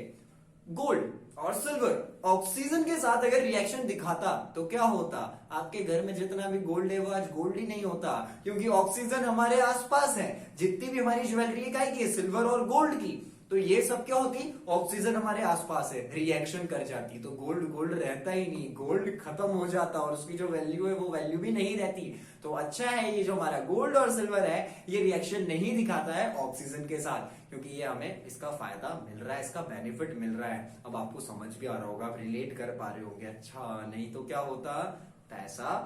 गोल्ड और सिल्वर ऑक्सीजन के साथ अगर रिएक्शन दिखाता तो क्या होता, आपके घर में जितना भी गोल्ड है वो आज गोल्ड ही नहीं होता, क्योंकि ऑक्सीजन हमारे आसपास है। जितनी भी हमारी ज्वेलरी काय की है, सिल्वर और गोल्ड की, तो ये सब क्या होती, ऑक्सीजन हमारे आसपास है, रिएक्शन कर जाती, तो गोल्ड गोल्ड रहता ही नहीं, गोल्ड खत्म हो जाता और उसकी जो वैल्यू है वो वैल्यू भी नहीं रहती। तो अच्छा है ये जो हमारा गोल्ड और सिल्वर है, ये रिएक्शन नहीं दिखाता है ऑक्सीजन के साथ, क्योंकि ये हमें इसका फायदा मिल रहा है, इसका बेनिफिट मिल रहा है। अब आपको समझ भी आ रहा होगा, आप रिलेट कर पा रहे होंगे। अच्छा, नहीं तो क्या होता, पैसा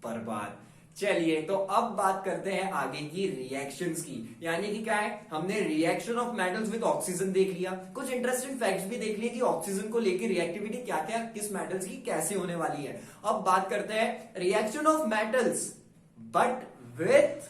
बर्बाद। चलिए तो अब बात करते हैं आगे की रिएक्शंस की, यानी कि क्या है, हमने reaction of metals with oxygen देख लिया, कुछ इंटरेस्टिंग फैक्ट्स भी देख लिए कि ऑक्सीजन को लेकर रिएक्टिविटी क्या क्या किस मेटल्स की कैसे होने वाली है। अब बात करते हैं reaction of metals but with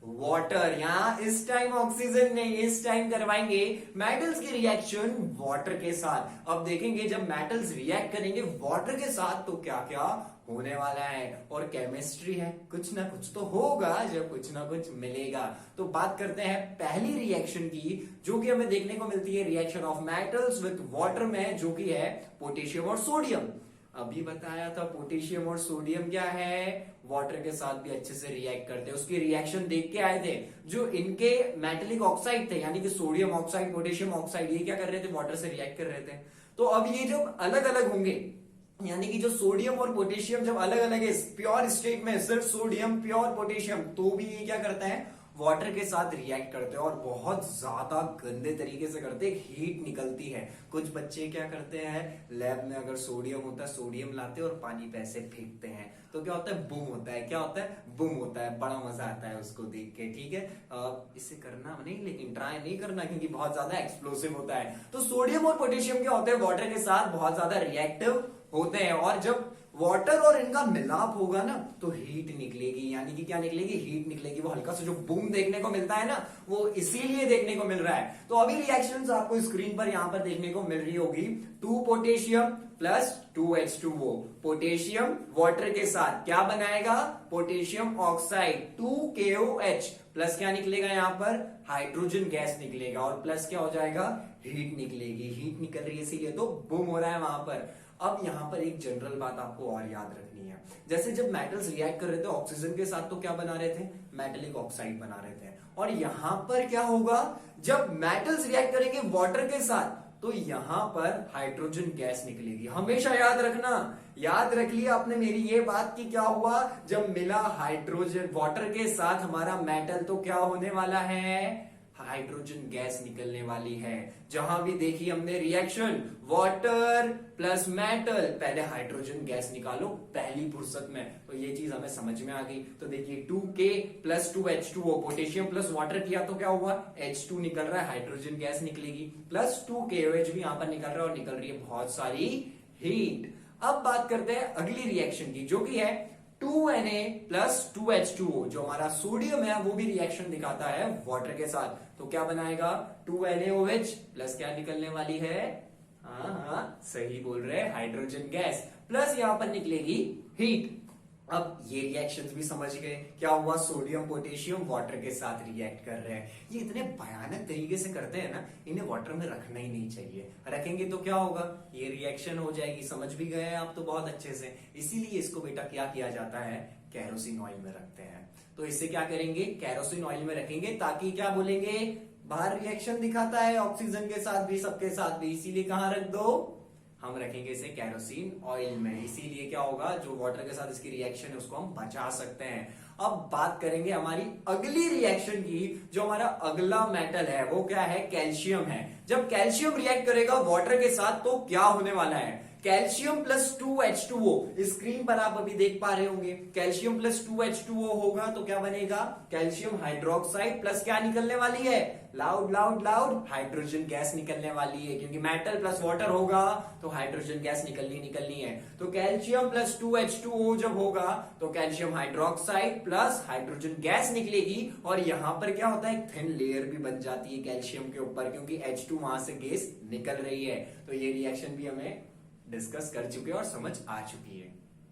water. यहां इस टाइम ऑक्सीजन नहीं, इस टाइम करवाएंगे मेटल्स की रिएक्शन वाटर के साथ। अब देखेंगे जब मेटल्स रिएक्ट करेंगे वाटर के साथ तो क्या क्या होने वाला है। और केमिस्ट्री है, कुछ ना कुछ तो होगा, जब कुछ ना कुछ मिलेगा। तो बात करते हैं पहली रिएक्शन की, जो कि हमें देखने को मिलती है reaction of metals with water में, जो कि है पोटेशियम और सोडियम। अभी बताया था पोटेशियम और सोडियम क्या है, वाटर के साथ भी अच्छे से रिएक्ट करते हैं। उसकी रिएक्शन देख के आए थे, जो इनके मेटेलिक ऑक्साइड थे, यानी कि सोडियम ऑक्साइड, पोटेशियम ऑक्साइड, ये क्या कर रहे थे, वाटर से रिएक्ट कर रहे थे। तो अब ये जब अलग अलग होंगे, यानी कि जो सोडियम और पोटेशियम जब अलग अलग है प्योर स्टेट में, सिर्फ सोडियम प्योर पोटेशियम, तो भी ये क्या करता है, वाटर के साथ रिएक्ट करते हैं और बहुत ज्यादा गंदे तरीके से करते हैं, हीट निकलती है। कुछ बच्चे क्या करते हैं, लैब में अगर सोडियम होता है, सोडियम लाते हैं और पानी पे ऐसे फेंकते हैं, तो क्या होता है, बूम होता है। क्या होता है, बूम होता है। बड़ा मजा आता है उसको देख के, ठीक है। इसे करना नहीं, लेकिन ट्राई नहीं करना, क्योंकि बहुत ज्यादा एक्सप्लोसिव होता है। तो सोडियम और पोटेशियम क्या होते हैं, वाटर के साथ बहुत ज्यादा रिएक्टिव होते हैं, और जब वाटर और इनका मिलाप होगा ना तो हीट निकलेगी, यानी कि क्या निकलेगी, हीट निकलेगी। वो हल्का सा जो बूम देखने को मिलता है ना, वो इसीलिए देखने को मिल रहा है। तो अभी रिएक्शंस आपको स्क्रीन पर यहां पर देखने को मिल रही होगी, 2 potassium plus 2H2O, potassium water के साथ क्या बनाएगा, पोटेशियम ऑक्साइड 2KOH, प्लस क्या निकलेगा यहाँ पर, हाइड्रोजन गैस निकलेगा, और प्लस क्या हो जाएगा, हीट निकलेगी। हीट निकल रही है इसीलिए तो बूम हो रहा है वहां पर। अब यहाँ पर एक जनरल बात आपको और याद रखनी है, जैसे जब मेटल्स रिएक्ट कर रहे थे ऑक्सीजन के साथ तो क्या बना रहे थे, मेटेलिक ऑक्साइड बना रहे थे। और यहां पर क्या होगा, जब मेटल्स रिएक्ट करेंगे वाटर के साथ तो यहां पर हाइड्रोजन गैस निकलेगी। हमेशा याद रखना, याद रख लिया आपने मेरी ये बात कि क्या हुआ, जब मिला हाइड्रोजन वाटर के साथ हमारा मेटल तो क्या होने वाला है, हाइड्रोजन गैस निकलने वाली है। जहां भी देखी हमने रिएक्शन वाटर प्लस मेटल, पहले हाइड्रोजन गैस निकालो पहली फुर्सत में, तो ये चीज हमें समझ में आ गई। तो देखिए 2K plus 2H2O, potassium plus water किया तो क्या हुआ, H2 निकल रहा है, हाइड्रोजन गैस निकलेगी, प्लस 2KOH भी यहां पर निकल रहा है और निकल रही है बहुत सारी हीट। अब बात करते हैं अगली रिएक्शन की, जो कि है 2Na प्लस 2H2O। जो हमारा सोडियम है वो भी रिएक्शन दिखाता है वाटर के साथ, तो क्या बनाएगा, 2NaOH प्लस क्या निकलने वाली है, हाँ सही बोल रहे हैं, हाइड्रोजन गैस, प्लस यहां पर निकलेगी हीट। अब ये रिएक्शंस भी समझ गए, क्या हुआ, सोडियम पोटेशियम वाटर के साथ रिएक्ट कर रहे हैं। ये इतने भयानक तरीके से करते हैं ना, इन्हें वाटर में रखना ही नहीं चाहिए, रखेंगे तो क्या होगा, ये रिएक्शन हो जाएगी। समझ भी गए हैं आप तो बहुत अच्छे से। इसीलिए इसको बेटा क्या किया जाता है, कैरोसिन ऑयल में रखते हैं। तो इससे क्या करेंगे, कैरोसिन ऑयल में रखेंगे, ताकि क्या बोलेंगे, बाहर रिएक्शन दिखाता है ऑक्सीजन के साथ भी सबके साथ भी, इसीलिए कहां रख दो, हम रखेंगे इसे कैरोसिन ऑयल में। इसीलिए क्या होगा, जो वाटर के साथ इसकी रिएक्शन है उसको हम बचा सकते हैं। अब बात करेंगे हमारी अगली रिएक्शन की, जो हमारा अगला मेटल है वो क्या है, कैल्शियम है। जब कैल्शियम रिएक्ट करेगा वाटर के साथ तो क्या होने वाला है, कैल्शियम प्लस 2H2O, स्क्रीन पर आप अभी देख पा रहे होंगे, कैल्शियम प्लस 2H2O होगा तो क्या बनेगा, कैल्शियम हाइड्रोक्साइड प्लस क्या निकलने वाली है, loud loud loud, hydrogen gas निकलने वाली है, क्योंकि मेटल प्लस वाटर होगा तो हाइड्रोजन गैस निकलनी है। तो कैल्शियम प्लस 2H2O जब होगा तो calcium hydroxide plus hydrogen gas निकलेगी, और यहां पर क्या होता है, एक थिन लेयर भी बन जाती है कैल्शियम के ऊपर, क्योंकि H2 वहां से गैस निकल रही है। तो ये रिएक्शन भी हमें डिस्कस कर चुके हैं और समझ आ चुकी है,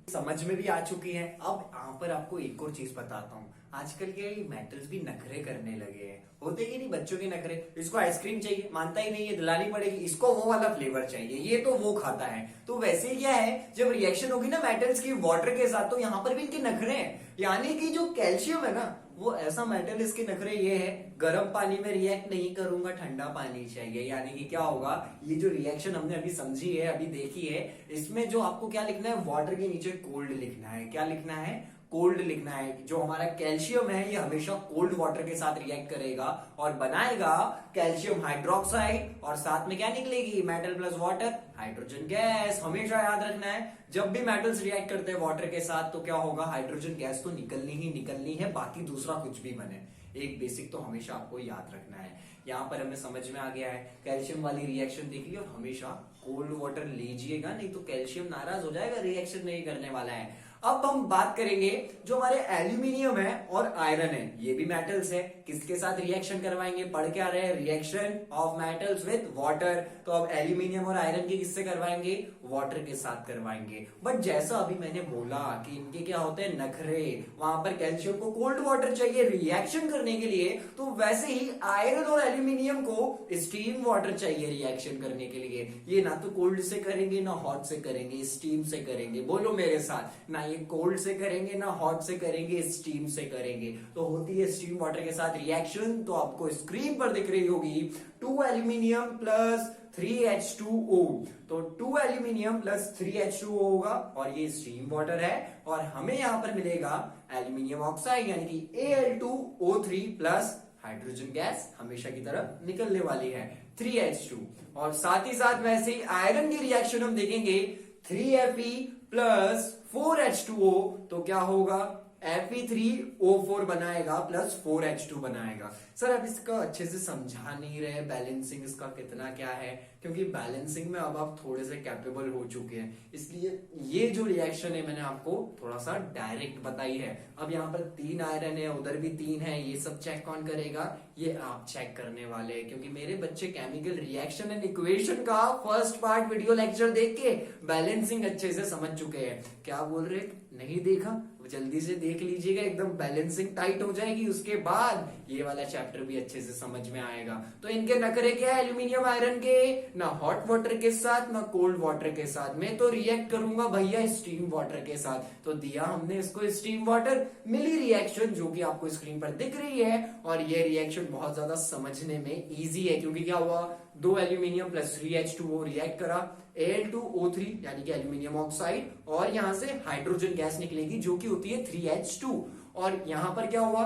समझ में भी आ चुकी है। अब यहाँ पर आपको एक और चीज बताता हूँ, आजकल के मेटल्स भी नखरे करने लगे हैं, होते ही नहीं बच्चों के नखरे, इसको आइसक्रीम चाहिए मानता ही नहीं है, दिलानी पड़ेगी, इसको वो वाला फ्लेवर चाहिए, ये तो वो खाता है। तो वैसे क्या है, जब रिएक्शन होगी ना मेटल्स की वाटर के साथ, तो यहाँ पर भी इनके नखरे हैं। यानी कि जो कैल्शियम है ना, वो ऐसा मेटल, इसके नखरे ये है, गर्म पानी में रिएक्ट नहीं करूंगा, ठंडा पानी चाहिए। यानी कि क्या होगा, ये जो रिएक्शन हमने अभी समझी है, अभी देखी है, इसमें जो आपको क्या लिखना है, वाटर के नीचे कोल्ड लिखना है। क्या लिखना है, कोल्ड लिखना है। जो हमारा कैल्शियम है ये हमेशा कोल्ड वाटर के साथ रिएक्ट करेगा और बनाएगा कैल्शियम हाइड्रोक्साइड, और साथ में क्या निकलेगी, metal plus water, hydrogen gas. हमेशा याद रखना है, जब भी मेटल्स रिएक्ट करते हैं वाटर के साथ तो क्या होगा, हाइड्रोजन गैस तो निकलनी है, बाकी दूसरा कुछ भी बने। एक बेसिक तो हमेशा आपको याद रखना है। यहाँ पर हमें समझ में आ गया है, कैल्शियम वाली रिएक्शन देखिए, और हमेशा कोल्ड वाटर लीजिएगा, नहीं तो कैल्शियम नाराज हो जाएगा, रिएक्शन नहीं करने वाला है। अब हम बात करेंगे जो हमारे एल्यूमिनियम है और आयरन है, ये भी मेटल्स है, किसके साथ रिएक्शन करवाएंगे, पढ़ क्या रहे, reaction of metals with water. तो अब एल्यूमिनियम और आयरन की किससे करवाएंगे, वाटर के साथ करवाएंगे। बट जैसा अभी मैंने बोला कि इनके क्या होते हैं, नखरे, वहां पर कैल्शियम को कोल्ड वाटर चाहिए रिएक्शन करने के लिए, तो वैसे ही आयरन और एल्यूमिनियम को स्टीम वाटर चाहिए रिएक्शन करने के लिए। ये ना तो कोल्ड से करेंगे ना हॉट से करेंगे, स्टीम से करेंगे। बोलो मेरे साथ, ना ये कोल्ड से करेंगे ना हॉट से करेंगे, स्टीम से करेंगे। तो होती है स्टीम वाटर के साथ रिएक्शन, तो आपको स्क्रीन पर दिख रही होगी 2 एल्यूमिनियम प्लस 3H2O। तो 2 एल्यूमिनियम प्लस 3H2O होगा, और ये स्टीम वाटर है, और हमें यहां पर मिलेगा एल्यूमिनियम ऑक्साइड, यानी कि Al2O3 प्लस हाइड्रोजन गैस हमेशा की तरफ निकलने वाली है 3H2। और साथ ही साथ वैसे ही आयरन की रिएक्शन हम देखेंगे, 3Fe प्लस 4H2O, तो क्या होगा, Fe3O4 बनाएगा प्लस 4H2 बनाएगा। सर अब इसका अच्छे से समझा नहीं रहे बैलेंसिंग इसका कितना क्या है, क्योंकि बैलेंसिंग में अब आप थोड़े से कैपेबल हो चुके हैं, इसलिए ये जो रिएक्शन है मैंने आपको थोड़ा सा डायरेक्ट बताई है। अब यहाँ पर 3 आयरन है, उधर भी 3 है, ये सब चेक कौन करेगा? ये आप चेक करने वाले हैं, क्योंकि मेरे बच्चे केमिकल रिएक्शन एंड इक्वेशन का फर्स्ट पार्ट वीडियो लेक्चर देख के बैलेंसिंग अच्छे से समझ चुके हैं। क्या बोल रहे? नहीं देखा? जल्दी से देख लीजिएगा, एकदम बैलेंसिंग टाइट हो जाएगी, उसके बाद ये वाला चैप्टर भी अच्छे से समझ में आएगा। तो इनके नखरे क्या है एल्यूमिनियम आयरन के? ना हॉट वाटर के साथ ना कोल्ड वाटर के साथ, मैं तो रिएक्ट करूंगा भैया स्टीम वाटर के साथ। तो दिया हमने इसको स्टीम वाटर, मिली रिएक्शन जो कि आपको स्क्रीन पर दिख रही है, और ये रिएक्शन बहुत ज्यादा समझने में इजी है, क्योंकि क्या हुआ, 2 एल्यूमिनियम प्लस 3H2O रिएक्ट करा, Al2O3 यानी कि एल्यूमिनियम ऑक्साइड, और यहां से हाइड्रोजन गैस निकलेगी जो कि होती है 3H2, और यहां पर क्या हुआ,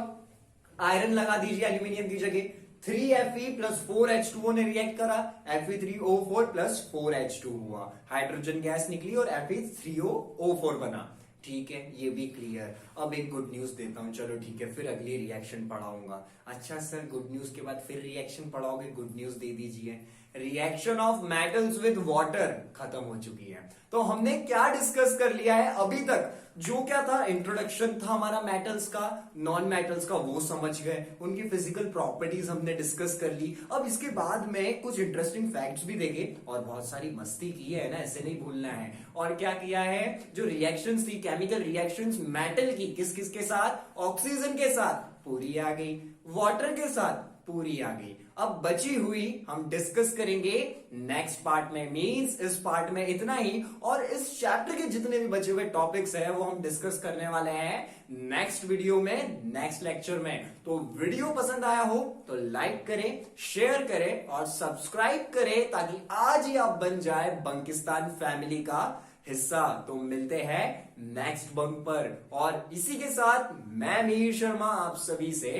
आयरन लगा दीजिए एल्यूमिनियम की जगह, 3Fe प्लस 4H2O ने रिएक्ट करा, Fe3O4 प्लस 4H2 हुआ, हाइड्रोजन गैस निकली और Fe3O4 बना। ठीक है, ये भी क्लियर। अब एक गुड न्यूज देता हूं, चलो ठीक है, फिर अगली रिएक्शन पढ़ाऊंगा। अच्छा सर, गुड न्यूज के बाद फिर रिएक्शन पढ़ाओगे? गुड न्यूज दे दीजिए, reaction of metals with water खत्म हो चुकी है। तो हमने क्या डिस्कस कर लिया है अभी तक? जो क्या था, इंट्रोडक्शन था हमारा मेटल्स का, नॉन मेटल्स का, वो समझ गए, उनकी फिजिकल प्रॉपर्टीज हमने डिस्कस कर ली। अब इसके बाद में कुछ इंटरेस्टिंग फैक्ट्स भी देखे और बहुत सारी मस्ती की है ना, ऐसे नहीं भूलना है। और क्या किया है, जो रिएक्शंस थी, केमिकल रिएक्शंस मेटल की, किस किस के साथ? ऑक्सीजन के साथ पूरी आ गई, वाटर के साथ पूरी आ गई। अब बची हुई हम डिस्कस करेंगे नेक्स्ट पार्ट में, मींस इस पार्ट में इतना ही, और इस चैप्टर के जितने भी बचे हुए टॉपिक्स हैं वो हम डिस्कस करने वाले हैं नेक्स्ट वीडियो में, नेक्स्ट लेक्चर में। तो वीडियो पसंद आया हो तो लाइक करें, शेयर करें और सब्सक्राइब करें, ताकि आज ही आप बन जाए बंकिस्तान फैमिली का हिस्सा। तो मिलते हैं नेक्स्ट बंक पर, और इसी के साथ मैं मिहिर शर्मा आप सभी से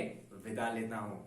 विदा लेता हूं।